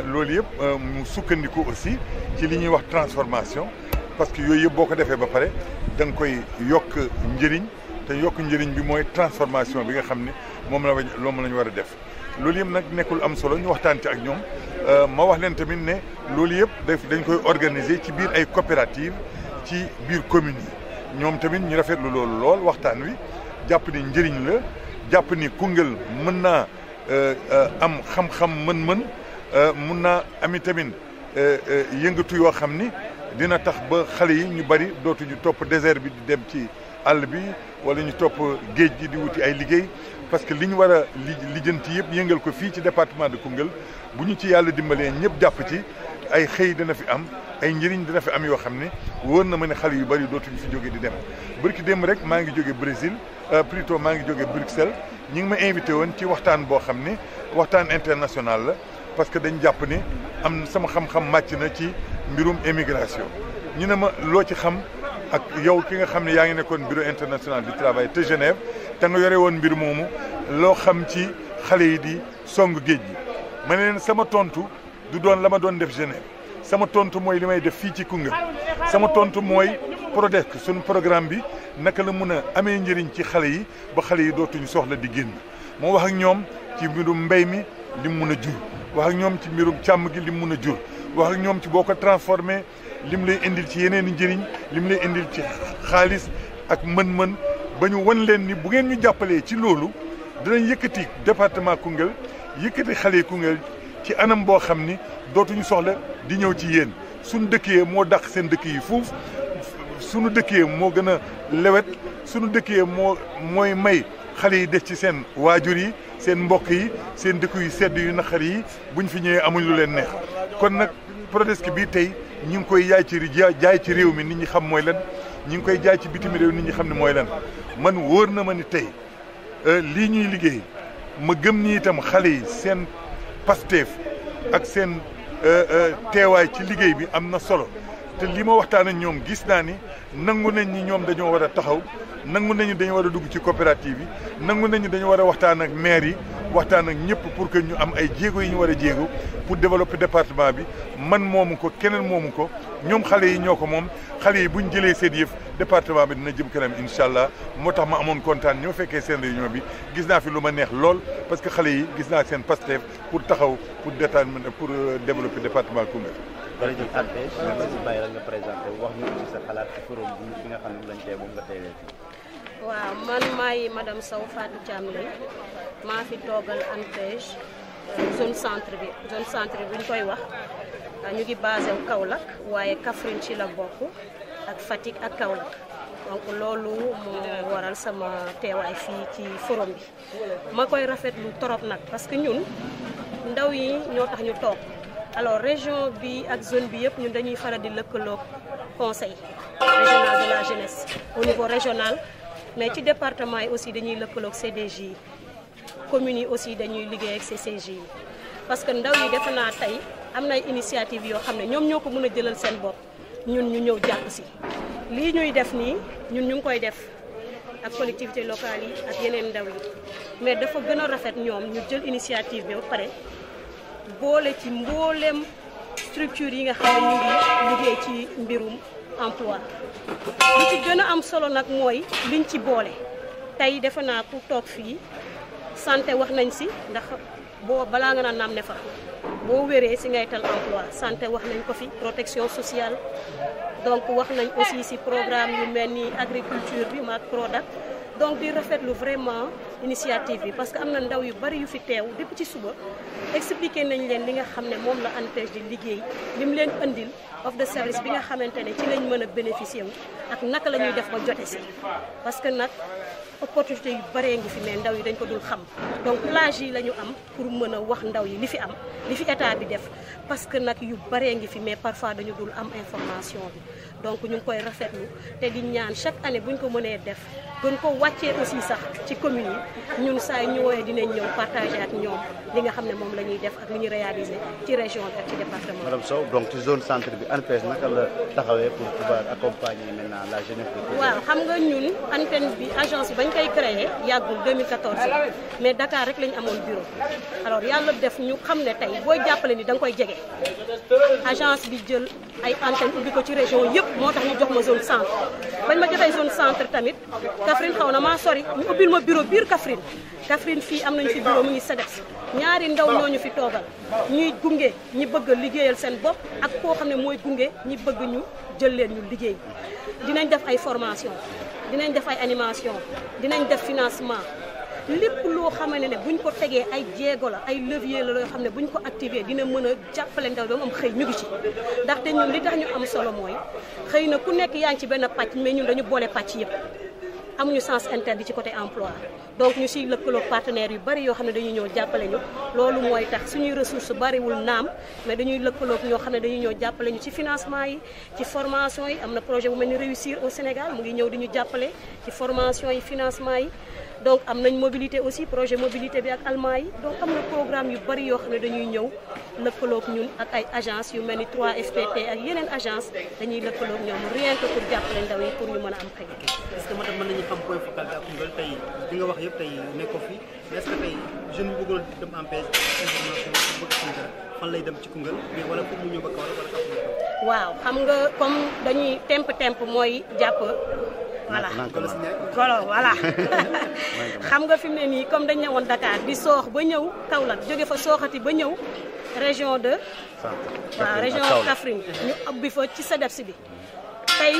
loolu yëpp mu sukkandiku aussi ci li ñuy wax transformation parce que yooyu yëpp boo ko defee ba pare da nga koy yokk njëriñ te yokk njëriñ bi mooy transformation bi nga xam ne moom la ñu war a def loolu yëpp nag nekkul am solo ñu waxtaan ci ak ñoom ma wax leen tamit ne loolu yëpp dañ koy organiser ci biir ay coopérative ci biir communes yi ñoom tamit ñu rafetlu loolu lool waxtaan wi jàpp ni njëriñ la jàpp ni Koungheul mën naa am xam-xam mën-mën mun naa ami tamit yëngatu yoo xam ni dina tax ba xale yi ñu bari dootuñu topp désert bi di dem ci àll bi wala ñu topp géej gi di wuti ay liggéey parce que li ñu war a lijjanti yëpp yëngal ko fii ci département de Koungheul bu ñu ci yàlla dimbalee ñëpp jàpp ci ay xëy dina fi am ay njëriñ dina fi am yoo xam ne wóor na ma ne xale yu bari dootuñu fi jóge di dem bërki démb rek maa ngi jóge Brésil plutôt maa ngi jóge Bruxelles ñi ngi ma invité woon ci waxtaan boo xam ne waxtaan international la parce que dañ jàpp ne am sama xam-xam màcc na ci mbirum émigration ñu ne ma loo ci xam ak yow ki nga xam ne yaa ngi nekkoon bureau international du travail te Genève te nga yore woon mbir moomu loo xam ci xale yi di song géej gi ma ne leen sama tontu du doon la ma doon def Genève sama tontu mooy li may def fii ci Koungheul sama tontu mooy PRODEC suñu programme bi naka la mun a amee njëriñ ci xale yi ba xale yi dootuñu soxla di génn moo wax ak ñoom ci mbirum mbéy mi li mu mun a jur wax ak ñoom ci mbirum càmm gi li mu mun a jur wax ak ñoom ci boo ko transformé lim lay indil ci yeneen i njëriñ lim lay indil ci xaalis ak mën-mën ba ñu wan leen ni bu ngeen ñu jàppalee ci loolu dinañ yëkkati département Koungheul yëkkati xale yi Koungheul ci anam boo xam ni dootuñu soxla di ñëw ci yéen suñu dëkkee moo dàq seen dëkk yi fuuf suñu dëkkee moo gën a lewet suñu dëkkee mooy may xale yi des ci seen waajur yi seen mbokk yi seen dëkk yu sedd yu naqar yi buñ fi ñëwee amuñ lu leen neex kon nag PRODEC bii tey ñu ngi koy jaay ci réew mi nit ñi xam mooy lan ñu ngi koy jaay ci bitim réew nit ñi xam ne mooy lan man wóor na ma ni tey lii ñuy liggéey ma gëm ni itam xale yi seen Pastef ak seen teewaay ci liggéey bi am na solo te li ma waxtaan ak ñoom gis naa ni nangu nañ ni ñoom dañoo war a taxaw nangu nañu dañu war a dugg ci coopérative yi nangu nañu dañu war a waxtaan ak maire yi waxtaan ak ñëpp pour que ñu am ay jéego yi ñu war a jéego pour développer département bi man moomu ko keneen moomu ko ñoom xale yi ñoo ko moom xale yi buñ jëlee seen yëf département bi dina jëm kanam incha allah moo tax ma amoon kontaan ñoo fekkee seen réunion bi gis naa fi lu ma neex lool parce que xale yi gis naa seen Pastef pour taxaw pour développer département Koungheul. jërëjëf Ante merci bàyyi la nga présenté wax ñu ci sa xalaat ci forum bi nga xam ne lañ tey moom nga teewee fii. waaw man maay madame Sow Fatou Thiam lay maa fi toogal ANPEJ zone centre bi bu ñu koy wax ñu ngi basé wu Kaolack waaye Kaffrine ci la bokk ak Fatick ak Kaolack donc loolu moo waral sama teewaay fii ci forum bi ma koy rafetlu trop nag parce que ñun ndaw yi ñoo tax ñu toog. alors région bi ak zone bi yëpp ñun dañuy faral di lëkkaloog conseil régional de la jeunesse au niveau régional mais ci département yi aussi dañuy lëkkaloog CDJ yi communes yi aussi dañuy liggéey ak CCJ yi parce que ndaw yi defe naa tey am na ay initiative yoo xam ne ñoom ñoo ko mën a jëlal seen bopp ñun ñu ñëw jàpp si lii ñuy def nii ñun ñu ngi koy def ak collectivité locale yi ak yeneen ndaw yi mais dafa gën a rafet ñoom ñu jël initiative bi ba pare boole ci mbooleem structure yi nga xam ne ñu ngi liggéey ci mbirum emploi li ci gën a am solo nag mooy liñ ci boole tey defe naa ku toog fii santé wax nañ si ndax boo balaa nga naan naam ne fa boo wéree si ngay tal emploi santé wax nañ ko fi protection sociale donc wax nañ aussi si programme yu mel ni agriculture bi maak PRODAC donc di rafetlu vraiment initiative bi parce que am na ndaw yu bari yu fi teew depuis ci suba expliqué nañ leen li nga xam ne moom la ANPEJ di liggéey lim leen andil offre de service bi nga xamante ne ci lañ mën a bénéficier wu ak naka la ñuy def ba jote si parce que nag opportunité yu baree ngi fi mais ndaw yi dañ ko dul xam donc plage yi la ñu am pour mën a wax ndaw yi li fi am li fi état bi def parce que nag yu baree ngi fi mais parfois dañu dul am information bi donc ñu ngi koy rafetlu te di ñaan chaque année buñ ko mënee def gën ko wàccee aussi sax ci commune yi ñun saa yu ñu woowee dinañ ñëw partager ak ñoom li nga xam ne moom la ñuy def ak li ñu réaliser ci région bi ak ci département. Madame Sow donc ci zone centre bi ANPEJ naka la taxawee pour pouvoir accompagner maintenant la jeunesse. waaw xam nga ñun ANPEJ bi agence bi bañ koy créé yàggul 2014 mais Dakar rek lañ amoon bureau alors yàlla def ñu xam ne tey booy jàppale ni da nga koy jege agence bi jël ay antenne ubbi ko ci région yëpp moo tax ñu jox ma zone centre bañ ma joxee zone centre tamit Kaffrine xaw na maa sori ñu ubbil ma bureau biir Kaffrine fii am nañu fi bureau mu ngi SEDEX ñaari ndaw ñooñu fi toogal ñuy gunge ñi bëgg a liggéeyal seen bopp ak koo xam ne mooy gunge ñi bëgg ñu jël leen ñu liggéey dinañ def ay formation dinañ def ay animation dinañ def financement lépp loo xamante ne buñ ko tegee ay jéego la ay levier la loo xam ne buñ ko activé dina mën a jàppale ndaw ba mu am xëy ñu ngi ci ndaxte ñun li tax ñu am solo mooy xëy na ku nekk yaa ngi ci benn pàcc mais ñun dañu boole pàcc yëpp amuñu sens interdit ci côté emploi donc ñu siy lëkkaloo partenaires yu bari yoo xam ne dañuy ñëw jàppale ñu loolu mooy tax suñuy ressource bariwul naam mais dañuy lëkkaloo ñoo xam ne dañuy ñëw jàppale ñu ci financement yi ci formation yi am na projet bu mel ni réussir au Sénégal mu ngi ñëw di ñu jàppale ci formation yi financement yi donc am nañ mobilité aussi projet mobilité bi ak allemand yi donc am na programme yu bari yoo xam ne dañuy ñëw lëkkaloog ñun ak ay agence yu mel ni 3FPT ak yeneen agence dañuy lëkkaloog ñoom rien que pour jàppale ndaw yi pour ñu mën a am xëy. est-ce que madame mën nañu xam point focal bi ak Koungheul tey li nga wax yëpp tey nekkoo fi mais est-ce que tey jeune bi bëggoon dem ANPEJ information bëgg xam dara fan lay dem ci Koungheul mais wala pour mu ñëw ba Kaolack wala Kaffrine. waaw xam nga comme dañuy temp mooy jàpp. voilà voilà xam nga fi mu ne nii comme dañ ne woon Dakar di soox ba ñëw Kaolack jóge fa sooxati ba ñëw région de. waaw région Kaffrine ñu ubbi fa ci SEDEPS bi tey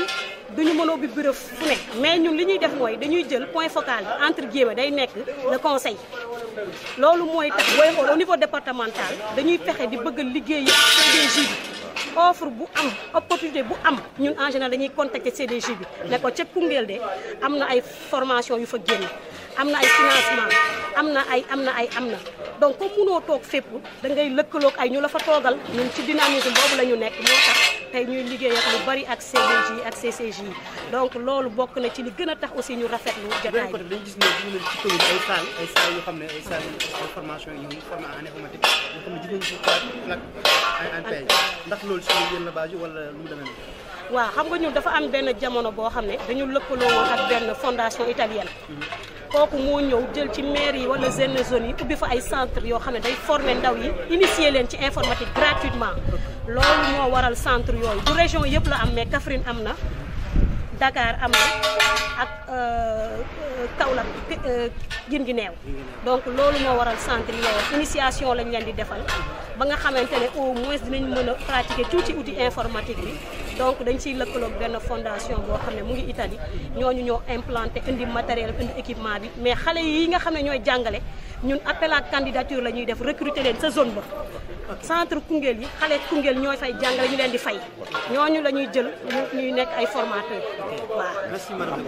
duñu mën a ubbi bureau fu ne mais ñun li ñuy def mooy dañuy jël point focal bi entre guillemets day nekk le conseil loolu mooy tax booy xool au niveau départemental dañuy fexe di bëgg liggéey CDJ bi offre bu am opportunité bu am ñun en général dañuy contacter CDJ bi ne ko ca Koungheul de am na ay formation yu fa génn am na ay financement am na donc comme mënoo toog fépp da ngay lëkkaloog ay ñu la fa toogal ñun ci dynamisme boobu la ñu nekk moo tax tey ñuy liggéey ak lu bari ak CDJ ak CCJ donc loolu bokk na ci li gën a tax aussi ñu rafetlu jotaay bi. dañu gis ne ñu ci commune ay salle yoo xam ne ay salle de formation yu formé en informatique yoo xam ne jigéen ñi ci nag ay ANPEJ ndax loolu si yéen la base wala lu mu demee noonu. waaw xam nga ñun dafa am benn jamono boo xam ne dañu lëkkaloo woon ak benn fondation italienne. kooku moo ñëw jël ci maire yi wala zone yi ubbi fa ay centre yoo xam ne day former ndaw yi initier leen ci informatique gratuitement loolu moo waral centre yooyu du région yëpp la am mais Kaffrine am na Dakar am na ak Kaolack Guinguinéo donc loolu moo waral centre yooyu initiation lañ leen di defal ba nga xamante ne au moins dinañ mën a pratiquer tuuti outil informatique bi donc dañ ciy lëkkaloog benn fondation boo xam ne mu ngi Italie ñooñu ñoo implanté indi matériel indi équipement bi mais xale yi nga xam ne ñooy jàngale ñun appel à candidature la ñuy def recruter leen sa zone ba centre Koungheul yi xale Koungheul ñooy fay jàngale ñu leen di fay ñooñu la ñuy jël ñuy nekk ay formateurs waaw. merci madame.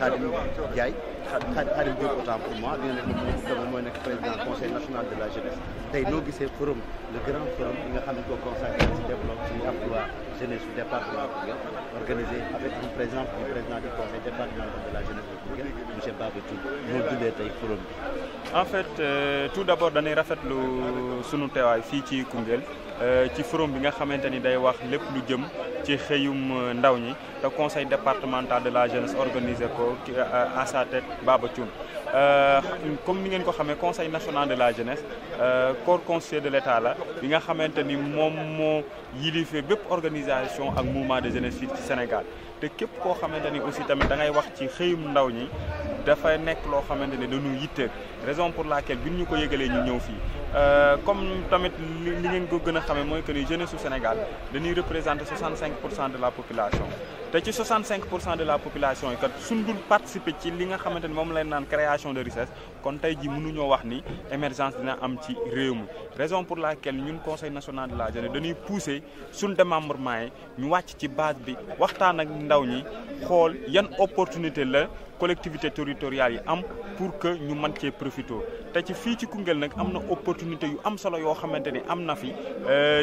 Khadim Ndiaye Khadim Diop autant pour moi li nga nekk moom mooy nekk président conseil national de la jeunesse tey noo gisee forum le grand forum bi nga xam ne ko consacré ci développement ci emploi jeunesse du département de Koungheul organisé avec une présence du président du conseil départemental de la jeunesse de Koungheul monsieur Baba Thioune noo dundee tey forum bi. en fait tout d'abord dañuy rafetlu sunu teewaay fii ci Koungheul ci forum bi nga xamante ni day wax lépp lu jëm ci xëyum ndaw ñi te conseil départemental de la jeunesse organisé ko à sa tête Baba Thioune comme ni ngeen ko xamee conseil national de la jeunesse corps constitué de l'État la bi nga xamante ni moom moo yilife bépp organisation ak mouvement de jeunesse fii ci Sénégal te képp koo xamante ni aussi tamit da ngay wax ci xëyum ndaw ñi dafay nekk loo xamante ne dañu yitteel raison pour laquelle bi ñu ko yëgalee ñu ñëw fii comme tamit li ngeen ko gën a xamee mooy que ni jeunesse su Sénégal dañuy représenter 65% de la population te ci 65% de la population yi kat suñ dul participer ci li nga xamante ni moom lañ naan création de richesse kon tey ji mënuñoo wax ni émergence dina am ci réew mi raison pour laquelle ñun conseil national de la jeunesse dañuy pousser suñ démembrement yi ñu wàcc ci base bi waxtaan ak ndaw ñi xool yan opportunité la collectivité territoriale yi am pour que ñu mën cee profité te ci fii ci Koungheul nag am na opportunité yu am solo yoo xamante ni am na fi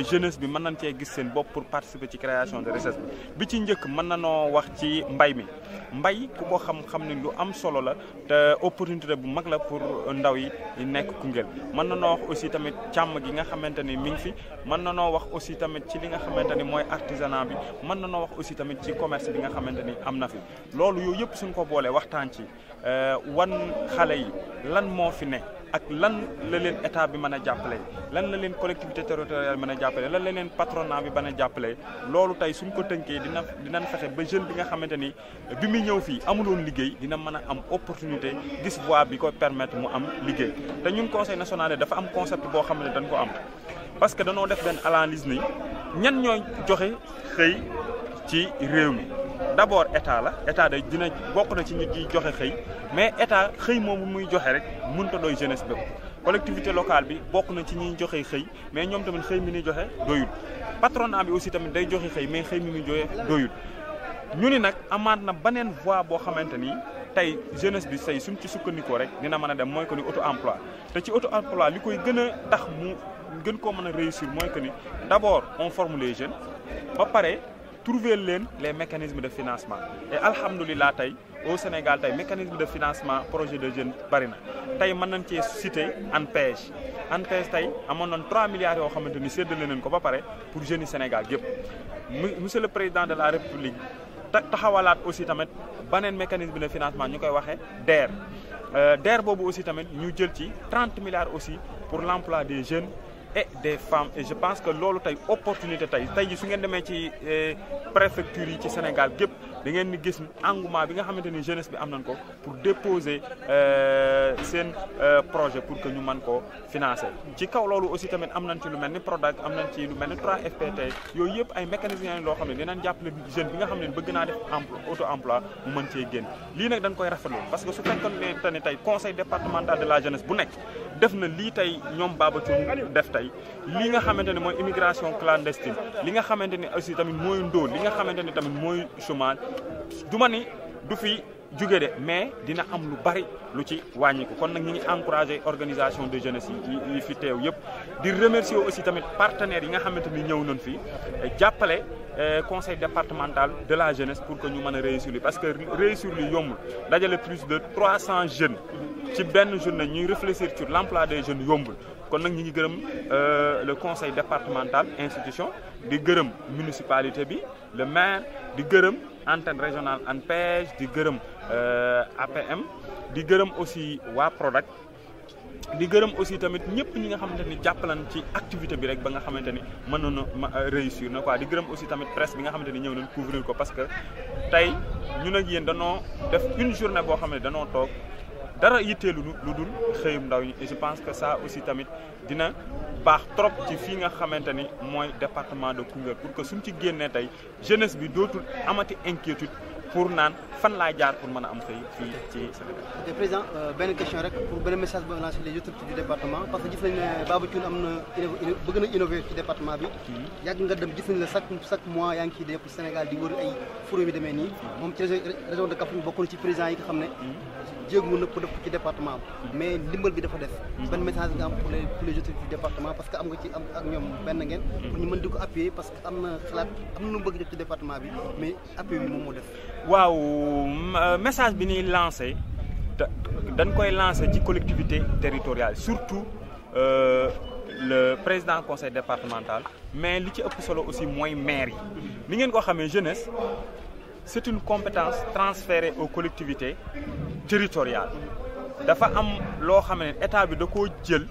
jeunesse bi mën nañ cee gis seen bopp pour participer ci création de richesse bi ci njëkk mën na noo wax ci mbay mi mbay ku ko xam ne lu am solo la te opportunité bu mag la pour ndaw yi nekk Koungheul mën na noo wax aussi tamit càmm gi nga xamante ni mi ngi fi mën na noo wax aussi tamit ci li nga xamante ni mooy artisanat bi mën na noo wax aussi tamit ci commerce bi nga xamante ni am na fi loolu yooyu yëpp suñ ko boolee waxtaan ci wan xale yi lan moo fi ne ak lan la leen état bi mën a jàppale lan la leen collectivité territoriale mën a jàppale lan la leen patronat bi mën a jàppale loolu tey suñ ko tënkee dinañ fexe ba jeune bi nga xamante ni bi muy ñëw fii amuloon liggéey dina mën a am opportunité gis voie bi ko permettre mu am liggéey te ñun conseil national dafa am concept boo xam ne dañ ko am parce que dañoo def benn analyse ni ñan ñooy joxe xëy ci réew mi d'abord état la état day dina bokk na ci nit yi joxe xëy mais état xëy moomu muy joxe rek mënta doy jeunesse bépp collectivité locale bi bokk na ci ñiy joxe xëy mais ñoom tamit xëy mi ni joxe doyul patronat bi aussi tamit day joxe xëy mais xëy mi muy joxe doyul ñu ni nag amaat na beneen voie boo xamante ni tey jeunesse bi say suñ ci sukkandikoo rek dina mën a dem mooy que ni auto emploi te ci auto emploi li koy gën a tax mu gën koo mën a réussir mooy que ni d'abord on forme les jeunes ba pare trouver leen les mécanismes de financement et alhamdulilah tey au Sénégal tey mécanisme de financement projet de jeunes bari na tey mën nañ cee citer ANPEJ tey amoon nañ 3 milliards yoo xamante ni séddale nañ ko ba pare pour jeunes yi Sénégal yëpp monsieur le président de la République taxawalaat aussi tamit beneen mécanisme de financement ñu koy waxee DER boobu aussi tamit ñu jël ci 30 milliards aussi pour l'emploi des jeunes et des femmes et je pense que loolu tey opportunité tey ji su ngeen demee ci préfecture yi ci Sénégal gépp da ngeen di gis engouement bi nga xamante ni jeunesse bi am nañ ko pour déposer seen projet pour que ñu mën koo financer. ci kaw loolu aussi tamit am nañ ci lu mel ni Prodac am nañ ci lu mel ni 3FPT yooyu yëpp ay mécanismes loo xam ne dinañ jàppale jeune bi nga xam ne bëgg naa def auto emploi mu mën cee génn lii nag dañ koy rafetlu parce que su fekkoon ne tey conseil départemental de la jeunesse bu nekk def na lii tey ñoom Baba Thioune def tey li nga xamante ne mooy immigration clandestine li nga xamante ni aussi tamit mooy ndóol li nga xamante ni tamit mooy chômage du ma ni du fi jóge de mais dina am lu bari lu ci wàññiku kon nag ñi ngi encouragé organisation de jeunesse yi fi teew yëpp di remercier aussi tamit partenaires yi nga xamante ni ñëw nañ fi jàppale conseil départemental de la jeunesse pour que ñu mën a réussir li parce que réussir li yombul dajale plus de 300 jeunes ci benn journée ñuy réfléchir sur l'emploi des jeunes yombul kon nag ñi ngi gërëm le conseil départemental institution di gërëm municipalité bi le maire di gërëm antenne régionale ANPEJ di gërëm APM di gërëm aussi waa Prodac di gërëm aussi tamit ñëpp ñi nga xamante ni jàppalan ci activité bi rek ba nga xamante ni mën na réussir na quoi di gërëm aussi tamit presse bi nga xamante ni ñëw nañ couvrir ko parce que tey ñun ak yéen danoo def une journée boo xam ne danoo toog dara yitteelu lu dul xëyum ndaw ñi et je pense que ça aussi tamit dina baax trop ci fii nga xamante ni mooy département de Koungheul pour que suñ ci génnee tey jeunesse bi dootul amati inquiétude pour naan fan laa jaar pour mën a am xëy fii ci Sénégal. ok président benn question rek pour benn message boo lancé les autorités du département parce que gis nañ ne Baba Thioune am na bëgg na innover ci département bi. yàgg nga dem gis nañ la chaque mois yaa ngi ciy def Sénégal di wër ay forum yi demee nii. moom ci région de Kaffrine bokk na ci président yi nga xam ne. jéegu na ko def ci département mais ndimbal bi dafa def. ban message nga am pour les autorités du département parce que am nga ci am ak ñoom benn ngeen. pour ñu mën di ko appuyer parce que am na xalaat am na lu mu bëgg def ci département bi mais appui bi moom moo def. waaw message bi ñuy lancé dañ koy lancé ci collectivité territoriale surtout le président conseil départemental mais li ci ëpp solo aussi mooy maire yi ni ngeen ko xamee jeunesse c'est une compétence transférée aux collectivités territoriales dafa am loo xam ne état bi da koo jël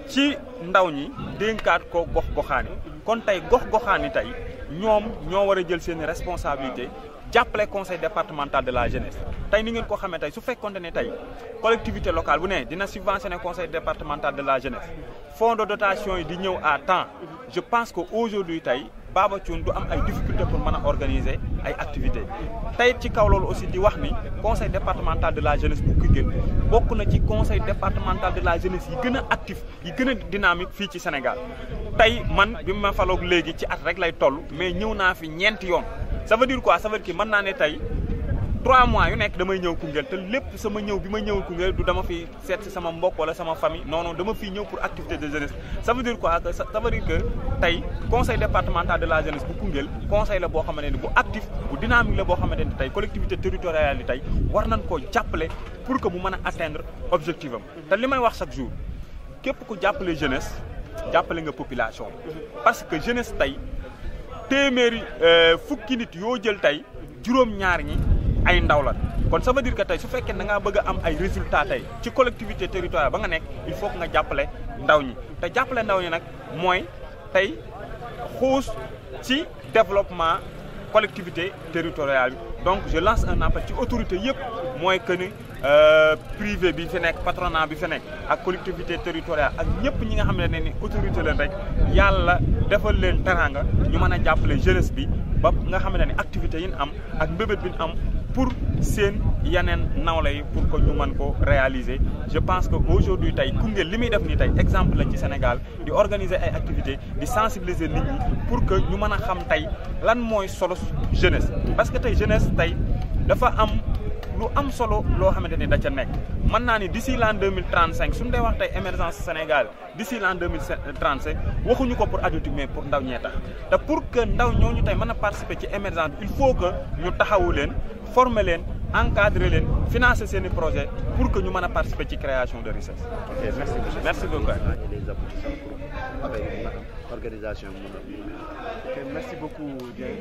ci ndaw ñi dénkaat ko gox-goxaan yi kon tey gox-goxaan yi tey ñoom ñoo war a jël seen responsabilité jàppale conseil départemental de la jeunesse tey ni ngeen ko xamee tey su fekkoonte ne tey collectivité locale bu ne dina subventionner conseil départemental de la jeunesse fonds de dotation yi di ñëw à temps je pense que aujourd'hui tey Baba Thioune du am ay difficultés pour mën a organiser ay activités tey ci kaw loolu aussi di wax ni conseil départemental de la jeunesse bu Koungheul bokk na ci conseil départemental de la jeunesse yi gën a actif yi gën a dynamique fii ci Sénégal tey man bi ma faloog léegi ci at rek lay toll mais ñëw naa fi ñeenti yoon ça veut dire quoi ça veut dire que mën naa ne tey 3 mois yu nekk damay ñëw Koungheul te lépp sama ñëw bi ma ñëw Koungheul du dama fi seet si sama mbokk wala sama famille non non dama fiy ñëw pour activité de jeunesse ça veut dire quoi que ça veut dire que tey conseil départemental de la jeunesse bu Koungheul conseil la boo xamante ne bu actif bu dynamique la boo xamante ne tey collectivité territoriale yi tey war nañ koo jàppale pour que mu mën a atteindre objectif am te li may wax chaque jour képp ku jàppale jeunesse jàppale nga population parce que jeunesse tey téeméeri fukki nit yoo jël tey juróom-ñaar ñi ay ndaw la kon ça veut dire que tey su fekkee da ngaa bëgg a am ay résultats tey ci collectivité territoriale ba nga nekk il faut que nga jàppale ndaw ñi te jàppale ndaw ñi nag mooy tey xuus ci développement collectivité territoriale bi donc je lance un appel ci autorité yëpp mooy que ni privé bi fi nekk patronat bi fi nekk ak collectivité territoriale ak ñëpp ñi nga xam ne ni autorité leen rek yàlla defal leen teranga ñu mën a jàppale jeunesse bi ba nga xam ne ni activités yi ñu am ak mbébét bi ñu am pour seen yeneen nawle yi pour que ñu mën ko réaliser je pense que aujourd'hui tey Koungheul li muy def nii tey exemple la ci Sénégal di organiser ay activités di sensibiliser nit ñi pour que ñu mën a xam tey lan mooy solo jeunesse parce que tey jeunesse tey dafa am lu am solo loo xamante ni da ca nekk mën naa ni d'ici l'an 2035 suñu dee wax tey émergence Sénégal d'ici l'an 2035 waxuñu ko pour adulte mais pour ndaw ñee tax te pour que ndaw ñooñu tey mën a participer ci émergence il faut que ñu taxawu leen former leen encadrer leen financer seeni projet pour que ñu mën a participer ci création de richesse. Ok, merci beaucoup. Merci beaucoup. affaire yi mën a am organisation bi mën a. ok merci beaucoup Dieng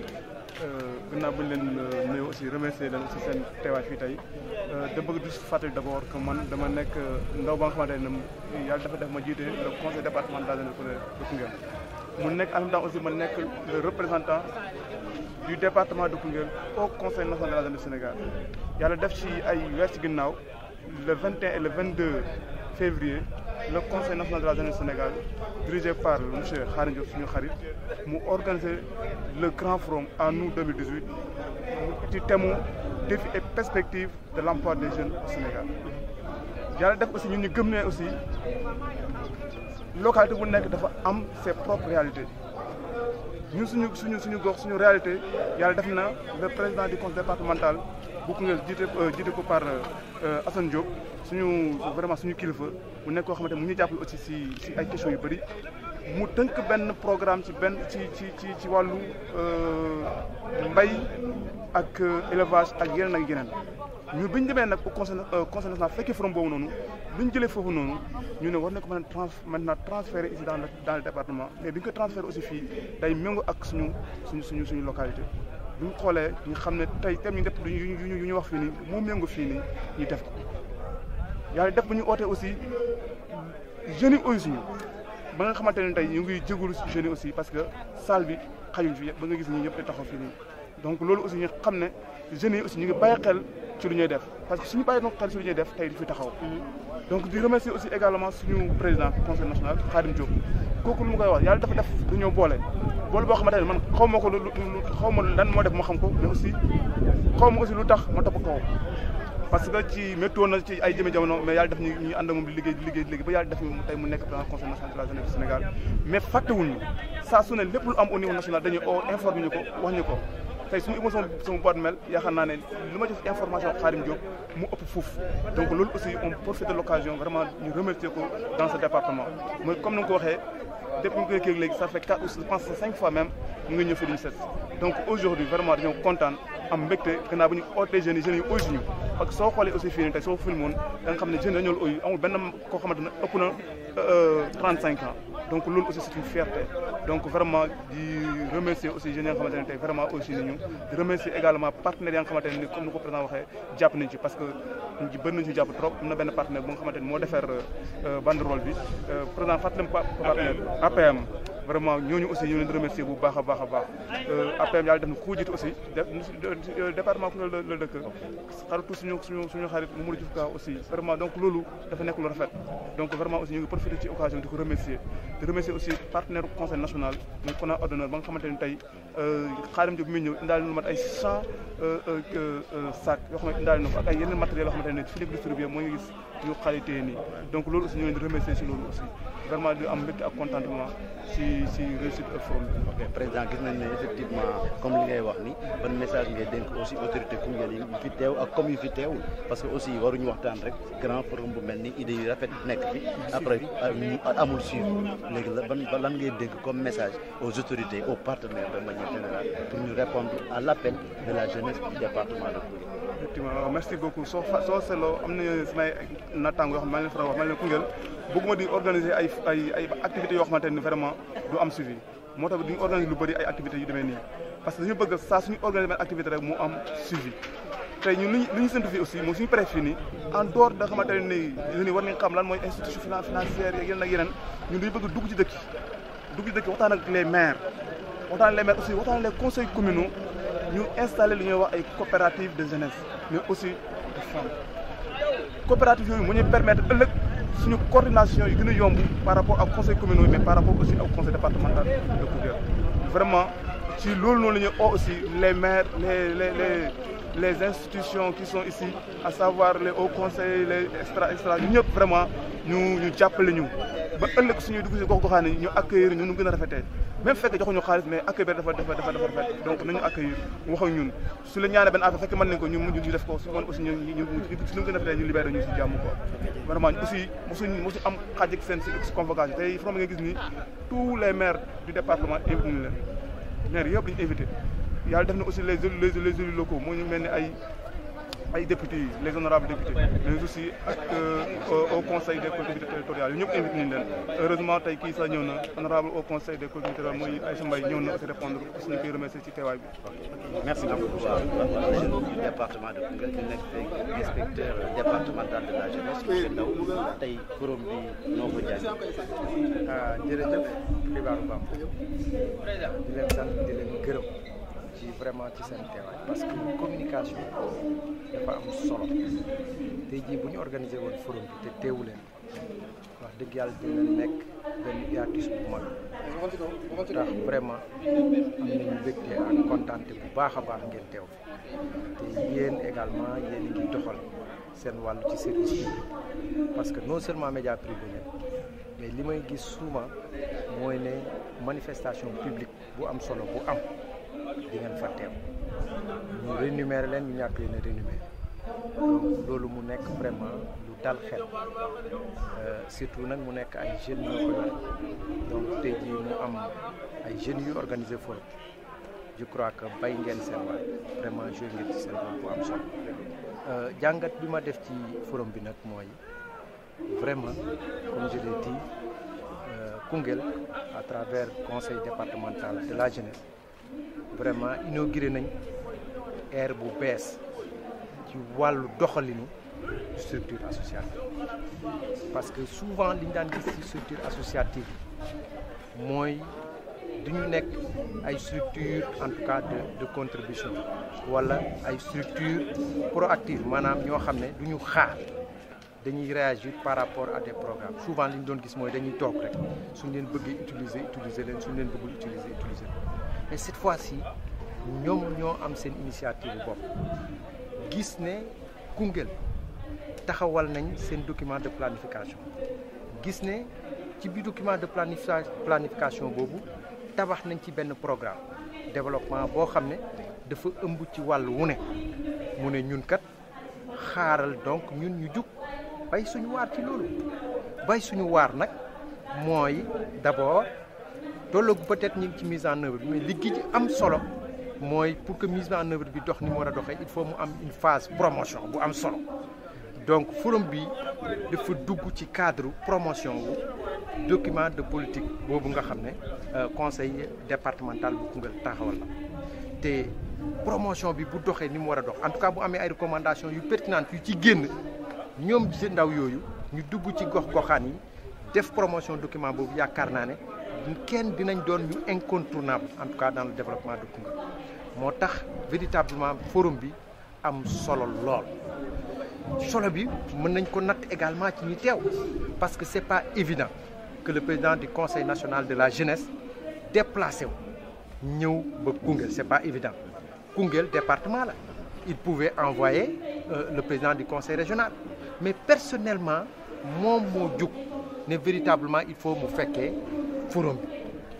gannaaw bu ñu leen nuyu aussi remercier leen aussi seen teewaay fii tey da bëgg di fàttali d'abord que man dama nekk ndaw ba nga xamante ne yàlla dafa def ma jiite le conseil départemental de Koungheul mu nekk en même temps aussi ma nekk le représentant du département de Koungheul au conseil national de la jeunesse du Sénégal yàlla def ci ay weer ci ginnaaw le 21 et le 22 février le conseil national de la jeunesse du Sénégal dirigé par monsieur Khadim Diop suñu xarit mu organisé le grand forum en août 2018 ci thème défi et perspective de l'emploi des jeunes au Sénégal yàlla def aussi ñun ñu gëm ne aussi localité bu nekk dafa am ses propres réalités ñun suñu gox suñu réalité yàlla def na le président du conseil départemental bu Koungheul jiite ko par Assane Diop vraiment suñu kilifa mu nekk koo xamante mu ngi jàppale aussi si ay questions yu bëri mu tënk benn programme ci wàllu mbay ak élevage ak yeneen ñu bi ñu demee nag au conseil national fekkee forum boobu noonu lu ñu jëlee foofu noonu ñu ne war na ko maintenant transférer ici dans le département mais bi ñu ko transférer aussi fii day méngoo ak suñu localité bu ñu xoolee ñu xam ne tey thème ñu def yu ñu wax fii nii moo méngoo fii nii ñu def ko yàlla def bu ñu ootee aussi jeunes yi aussi ba nga xamante ne tey ñu ngi jégalu si jeunes yi aussi parce que salle bi xajuñ fi ba nga gis ñi ñëpp di taxaw fii nii donc loolu aussi ñu xam ne jeunes yi aussi ñu ngi bàyyi xel ci lu ñuy def parce que suñu bàyyi xel ci lu ñuy def tey di fi taxaw donc di remercier aussi également suñu président conseil national Khadim Diop kooku lu mu koy wax yàlla dafa def du ñëw boole boo xamante ne man xaw ma ko xaw ma lan moo def ma xam ko mais aussi xaw ma aussi lu tax ma topp kaw parce que ci métti woon na ci ay jëme jamono mais yàlla def ñu ànd ak moom di liggéey ba yàlla def ñu tey mu nekk président conseil national de la jeunesse du Sénégal mais fàttewuñu saa su ne lépp lu am au niveau national dañuy informer ñu ko wax ñu ko tey su ma émission sama boîte mail yaakaar naa ne li ma jox information Khadim Diop mu ëpp foofu donc loolu aussi on profite de l'occasion vraiment ñu remercier ko dans ce département mooy comme ni nga ko waxee depuis ñu koy kéeg léegi ça fait 4 ou je pense 5 fois même mu ngi ñëw fi duñu set donc aujourd'hui vraiment dañoo kontaan am mbégte gannaaw bu ñu ootee jeunes yi ooy suñu parce que soo xoolee aussi fii nii tey soo filmoon da nga xam ne jeunes dañoo la ooy amul benn koo xamante ne ëpp na 35 ans donc loolu aussi c'est une fierté donc vraiment di remercier aussi jeunes yi nga xamante ne tey vraiment aussi nañu di remercier également partenaires yi nga xamante ne comme ni ko président waxee jàpp nañ ci parce que ñu bëri nañu ci jàpp trop am na benn partenaire bu nga xamante ne moo defar banderole bi président fàttali partenaire APM vraiment ñooñu aussi ñu leen di remercier bu baax a baax APM yàlla def na ku jiitu aussi département Koungheul la dëkk xaritu suñu xarit Mamadou Diouf Ka aussi vraiment donc loolu dafa nekk lu rafet donc vraiment aussi ñu ngi profiter ci occasion di ko remercier di remercier aussi partenaire conseil national mooy kon ordonneur ba nga xamante ne tey Khadim Diop mi ñëw indaale lu mat ay 100 sacs yoo xam ne indaale na ko ak ay yeneen matériels yoo xamante ne fii léegi distribué moo ngi gis ñu qualité nii donc loolu aussi ñu leen di remercier si loolu aussi vraiment di am mbégte ak contentement si réussite forum bi. ok président gis nañ ne effectivement comme li ngay wax ni ban message ngay dénk aussi autorité Koungheul yi fi teew ak comme yu fi teewul parce que aussi waruñu waxtaan rek grand forum bu mel ni idée yu rafet nekk fi après amul suivi léegi la lan ngay dénk comme message aux autorités aux partenaires de manière générale pour ñu répondre à l'appel de la jeunesse du département de Koungheul. effectivement merci beaucoup soo seetloo am na samay nattaango yoo xam ne maa ngi leen faral wax maa ngi leen Koungheul bëgguma di organiser ay activités yoo xamante ne vraiment du am suivi moo tax duñu organiser lu bëri ay activités yu demee nii parce que dañu bëgg saa suñu organiser benn activité rek mu am suivi tey ñun li ñu séntu fii aussi moom suñu préfet fii nii en dehors da xamante ne ni war nañ xam lan mooy institution financière yeeg yeneen ak yeneen ñun dañu bëgg dugg ci dëkk waxtaan ak les maires aussi waxtaan ak les conseils communaux ñu installer li ñuy wax ay coopératives de jeunesse mais aussi de femmes coopératives yooyu mu ñuy permettre ëllëg suñu coordination yi gën a yomb par rapport ak conseil communaux mais par rapport aussi ak conseil départemental de Koungheul vraiment ci loolu noonu la ñuy oo aussi les maires les institutions qui sont ici à savoir les hauts conseils les extra ñu ñëpp vraiment ñu jàppale ñu ba ëllëg suñuy dugg si gox-goxaan yi ñu accueillir ñu gën a rafetee même fekk joxuñu xaalis mais accueil bi dafa rafet donc nañu accueillir wax ak ñun su la ñaanee benn affaire fekk mën nañ ko ñu mujj ñu def ko su man aussi ñu si lu gën a rafetee ñu libéré ñu si jàmm ko vraiment aussi mosu am xaaj ak seen si convocation tey from nga gis ni tous les maires du département invité ñu leen maires yëpp dañu invité yàlla def na aussi les élus locaux moo ñu mel ni ay ay députés les honorables députés mais aussi ak au conseil des collectivités territoriales ñëpp invité nañ leen heureusement tey kii sax ñëw na honorable au conseil des collectivités territoriales mooy Aïcha Mbaye ñëw na aussi répondre aussi ñu koy remercier ci teewaay bi. merci beaucoup. département de Koungheul di nekk inspecteur départemental de la jeunesse monsieur Ndaw tey forum bi noo ko jaay. jërëjëf xibaaru Bamb di leen sant di leen gërëm ci vraiment ci seen teewaay parce que communication dafa am solo tey jii bu ñu organisé woon forum bi te teewu leen wax dëgg yàlla dina nekk benn hiatus bu mag tax vraiment am nañu mbégte ak kontaante bu baax a baax ngeen teew te yéen également yéen a ngi doxal seen wàllu ci service bi parce que non seulement média privé mais li may gis souvent mooy ne manifestation publique bu am solo bu am di ngeen fa teew ñu rémunérer leen ñu ñàkk leen a rémunérer donc loolu mu nekk vraiment lu dal xel surtout nag mu nekk ay jeunes ñoo ko yore donc tey jii mu am ay jeunes yu organisé forum je crois que bay ngeen seen waay vraiment joué ngeen ci seen rôle bu am solo jàngat bi ma def ci forum bi nag mooy vraiment comme je l'ai dit Koungheul à travers conseil départemental de la jeunesse vraiment inauguré nañ ère bu bees ci wàllu doxalinu structure associative parce que souvent li ñu daan gis ci structure associative mooy du ñu nekk ay structure en tout cas de contribution wala ay structure proactive maanaam ñoo xam ne du ñu xaar dañuy réagir par rapport à des programmes souvent li ñu doon gis mooy dañuy toog rek suñ leen bëggee utiliser leen suñ leen bëggul utiliser mais cette fois-ci ñoom ñoo am seen initiative bopp gis ne Koungheul taxawal nañ seen document de planification gis ne ci biir document de planification boobu tabax nañ ci benn programme développement boo xam ne dafa ëmb ci wàllu wu ne mu ne ñun kat xaaral donc ñun ñu jug bay suñu waar ci loolu bay suñu waar nag mooy d'abord tolloogu peut-être ñu ngi ci mise en œuvre bi mais liggéey ci am solo mooy pour que mise en œuvre bi dox ni mu war a doxee il faut mu am une phase promotion bu am solo donc forum bi dafa dugg ci cadre promotion wu document de politique boobu nga xam ne conseil départemental bu Koungheul taxawal la te promotion bi bu doxee ni mu war a dox en tout cas bu amee ay recommandations yu pertinentes yu ci génn ñoom ci ndaw yooyu ñu dugg ci gox-goxaan yi def promotion document boobu yaakaar naa ne kenn dinañ doon ñu incontournable en tout cas dans le développement de Koungheul moo tax véritablement forum bi am solo lool solo bi mën nañ ko natt également ci ñi teew parce que c'est pas évident que le président du conseil national de la jeunesse déplacé wu ñëw ba Koungheul c'est pas évident Koungheul département la il pouvait envoyer le président du conseil régional mais personnellement moom moo jug ne véritablement il faut mu fekkee forum bi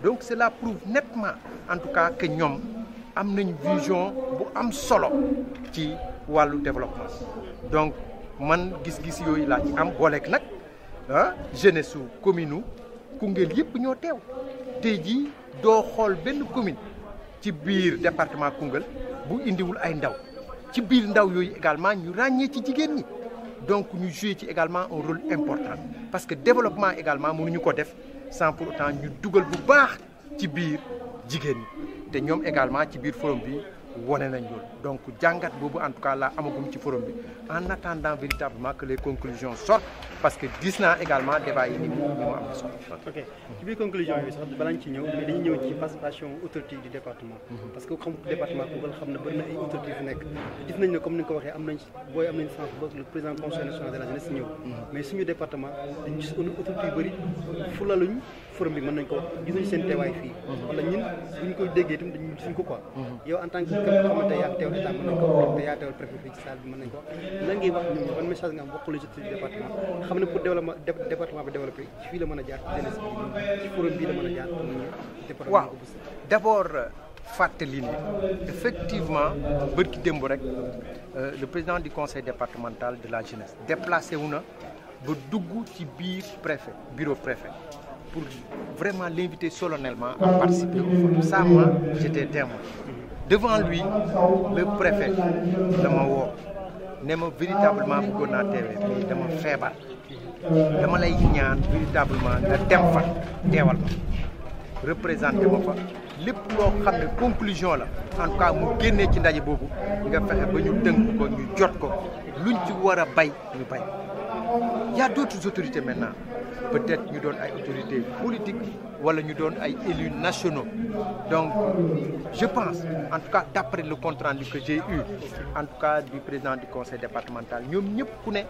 donc cela prouve nettement en tout cas que ñoom am nañ vision bu am solo ci wàllu développement donc man gis-gis yooyu laa ci am booleeg nag jeunesse su commune u Koungheul yëpp ñoo teew tey jii doo xool benn commune ci biir département Koungheul bu indiwul ay ndaw ci biir ndaw yooyu également ñu ràññee ci jigéen ñi donc ñu jouer ci également un rôle important parce que développement également mënuñu ko def sans pour autant ñu dugal bu baax ci biir jigéen ñi te ñoom également ci biir forum bi wone nañ loolu donc jàngat boobu en tout cas laa amagum ci forum bi en attendant véritablement que les conclusions sortent parce que gis naa également débat yi ni mu am na solo. ok ci biir conclusion yi sax balaa ñu ci ñëw mais dañuy ñëw ci participation autorité du département. parce que xam département Koungheul xam na bëri na ay autorités fu nekk gis nañ ne comme ni nga ko waxee am nañ sens ba le président conseil national de la jeunesse ñëw mais suñu département dañu gis autorité yu bëri fulaluñ forum bi mën nañ ko wax gis nañ seen teewaay fii wala ñun buñ koy déggee itam dañu gisuñ ko quoi yow en tant que xamante yaa teew état mën nañ ko wax te yaa teewal préfet fii ci salle bi mën nañ ko wax lan ngay wax ñoom ban message nga am wax collège du département xam ne pour développement département bi développé fii la mën a jaar ci jeunesse bi ci forum bii la mën a jaar département waaw d'abord fàttali ne effectivement bërki démb rek le président du conseil départemental de la jeunesse déplacé wu na ba dugg ci biir préfet bureau préfet pour vraiment l'inviter solennellement à participer au forum. Ça, moi, j'étais témoin. Devant lui, le préfet de ma woo ne ma véritablement bëggoon naa teewee mais dama feebar dama lay ñaan véritablement nga dem fa teewal ma représenté ma fa lépp loo xam ne conclusion la en tout cas mu génnee ci ndaje boobu nga fexe ba ñu tënk ko ñu jot ko luñ ci war a bay ñu bay. Y a d'autres autorités maintenant peut-être ñu doon ay autorités politiques wala ñu doon ay élus nationaux donc je pense en tout cas d'après le compte rendu que j'ai eu en tout cas du président du conseil départemental ñoom ñëpp ku ne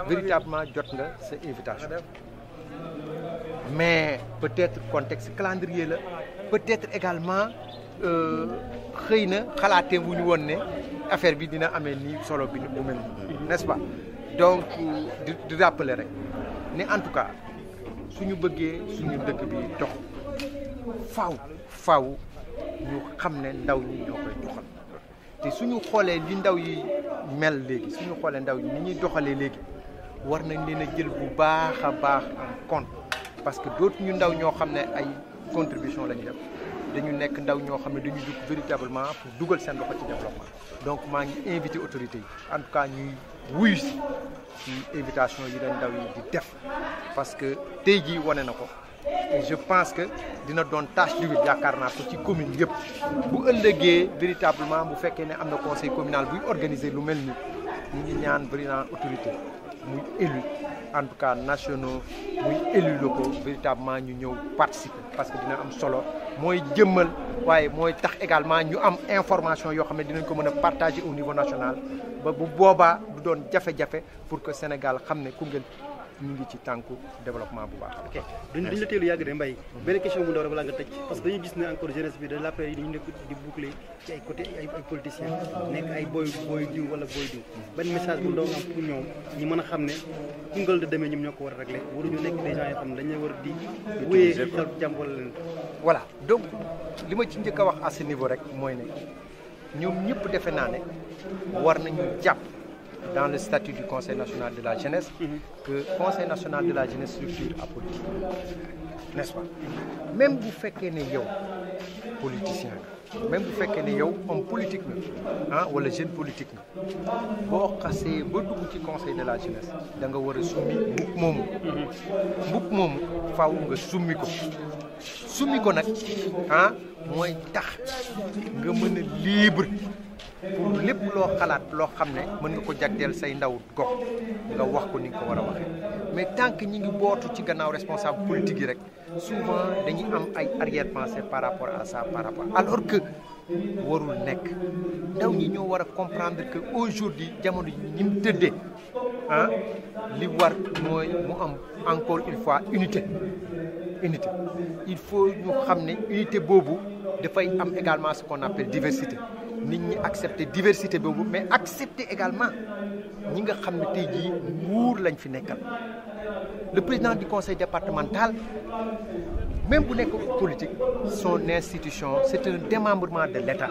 véritablement jot nga sa invitation mais peut-être contexte calendrier la peut-être également xëy na xalaatee wu ñu woon ne affaire bi dina amee nii solo bi bu mel n'est-ce pas donc di rappeler rek ne en tout cas suñu bëggee suñu dëkk bi dox faaw ñu xam ne ndaw ñi ñoo koy doxal te suñu xoolee li ndaw yi mel léegi suñu xoolee ndaw yi ni ñuy doxalee léegi war nañ leen a jël bu baax a baax en compte parce que dootu ñu ndaw ñoo xam ne ay contribution la ñu def dañu nekk ndaw ñoo xam ne dañu dugg véritablement pour dugal seen loxo ci développement donc maa ngi invité autorités yi en tout cas ñuy wuyu si ci invitation yi leen ndaw yi di def parce que tey jii wane na ko et je pense que dina doon tâche d'huile yaakaar naa ko ci commune yëpp bu ëllëgee véritablement bu fekkee ne am na conseil communal buy organiser lu mel ni ñu ngi ñaan brinant autorité muy élu en tout cas nationaux muy élus locaux véritablement ñu ñëw participer parce que dina am solo mooy jëmmal waaye mooy tax également ñu am information yoo xam ne dinañ ko mën a partager au niveau national ba bu boobaa du doon jafe-jafe pour que Sénégal xam ne Koungheul ñu ngi ci tànku développement bu baax. ok duñ la teelu yàgg de Mbaye benn question bu ndaw rek balaa nga tëj parce que dañuy gis ne encore jeunesse bi de l'après yi dañu nekk di boucler ci ay côté ay politiciens nekk ay booy diw wala booy diw ban message bu ndaw nga am pour ñoom ñi mën a xam ne Koungheul de demee ñoom ñoo ko war a régler waruñu nekk des gens yoo xam ne dañuy war a di wéyee xel jàmm wala leen voilà donc li ma ci njëkk a wax à ce niveau rek mooy ne ñoom ñëpp defe naa ne war nañu jàpp dans le statut du Conseil national de la jeunesse que Conseil national de la jeunesse structure apolitique n'est-ce pas même bu fekkee ne yow politicien nga même bu fekkee ne yow homme politique na wala jeune politique na boo xasee ba dugg ci Conseil de la jeunesse da nga war a summi mbub moomu faaw nga summi ko nag mooy tax nga mën a libre pour lépp loo xalaat loo xam ne mën nga ko jagleel say ndaw gox nga wax ko ni nga ko war a waxee mais tant que ñi ngi bootu ci gannaaw responsable politique yi rek souvent dañuy am ay arrière-pensée par rapport à ça alors que warul nekk ndaw ñi ñoo war a comprendre que aujourd'hui jamono yi ñi mu tëddee li war mooy mu am encore une fois unité il faut ñu xam ne unité boobu dafay am également ce qu'on appelle diversité nit ñi accepter diversité boobu mais accepter également ñi nga xam ne tey jii nguur lañ fi nekkal le président du conseil départemental même bu nekk politique son institution c'est un démembrement de l'état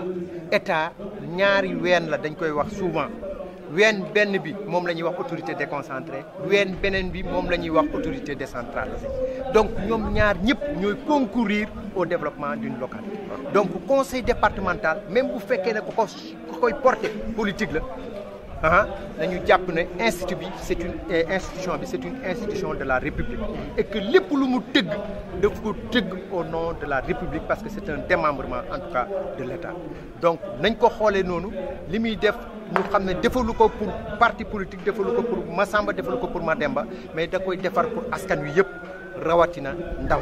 ñaari ween la dañ koy wax souvent ween benn bi moom la ñuy wax autorité déconcentrée ween beneen bi moom la ñuy wax autorité décentralisée donc ñoom ñaar ñëpp ñooy concourir au développement d'une localité donc conseil départemental même bu fekkee ne ko koy porter politique la nañu jàpp ne institut bi c'est une institution de la République et que lépp lu mu tëgg daf ko tëgg au nom de la République parce que c'est un démembrement en tout cas de l'État donc nañ ko xoolee noonu li muy def ñu xam ne defalu ko pour parti politique defalu ko pour Massamba defalu ko pour Mademba mais da koy defar pour askan wi yëpp rawatina ndaw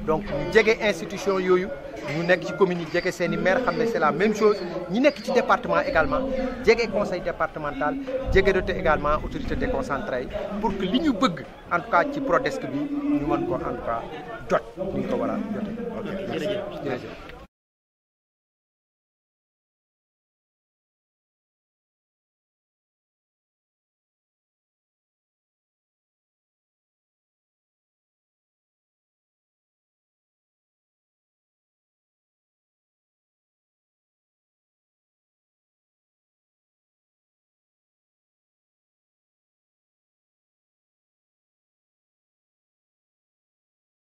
donc ñu jege institution yooyu ñu nekk ci commune yi jege seen i maire xam ne c'est la même chose ñi nekk ci département également jege conseil départemental jege dote également autorité déconcentrée pour que li ñu bëgg en tout cas ci Prodesc bi ñu mën ko en tout cas jot ni ñu ko war a jotee. ok jërëjëf.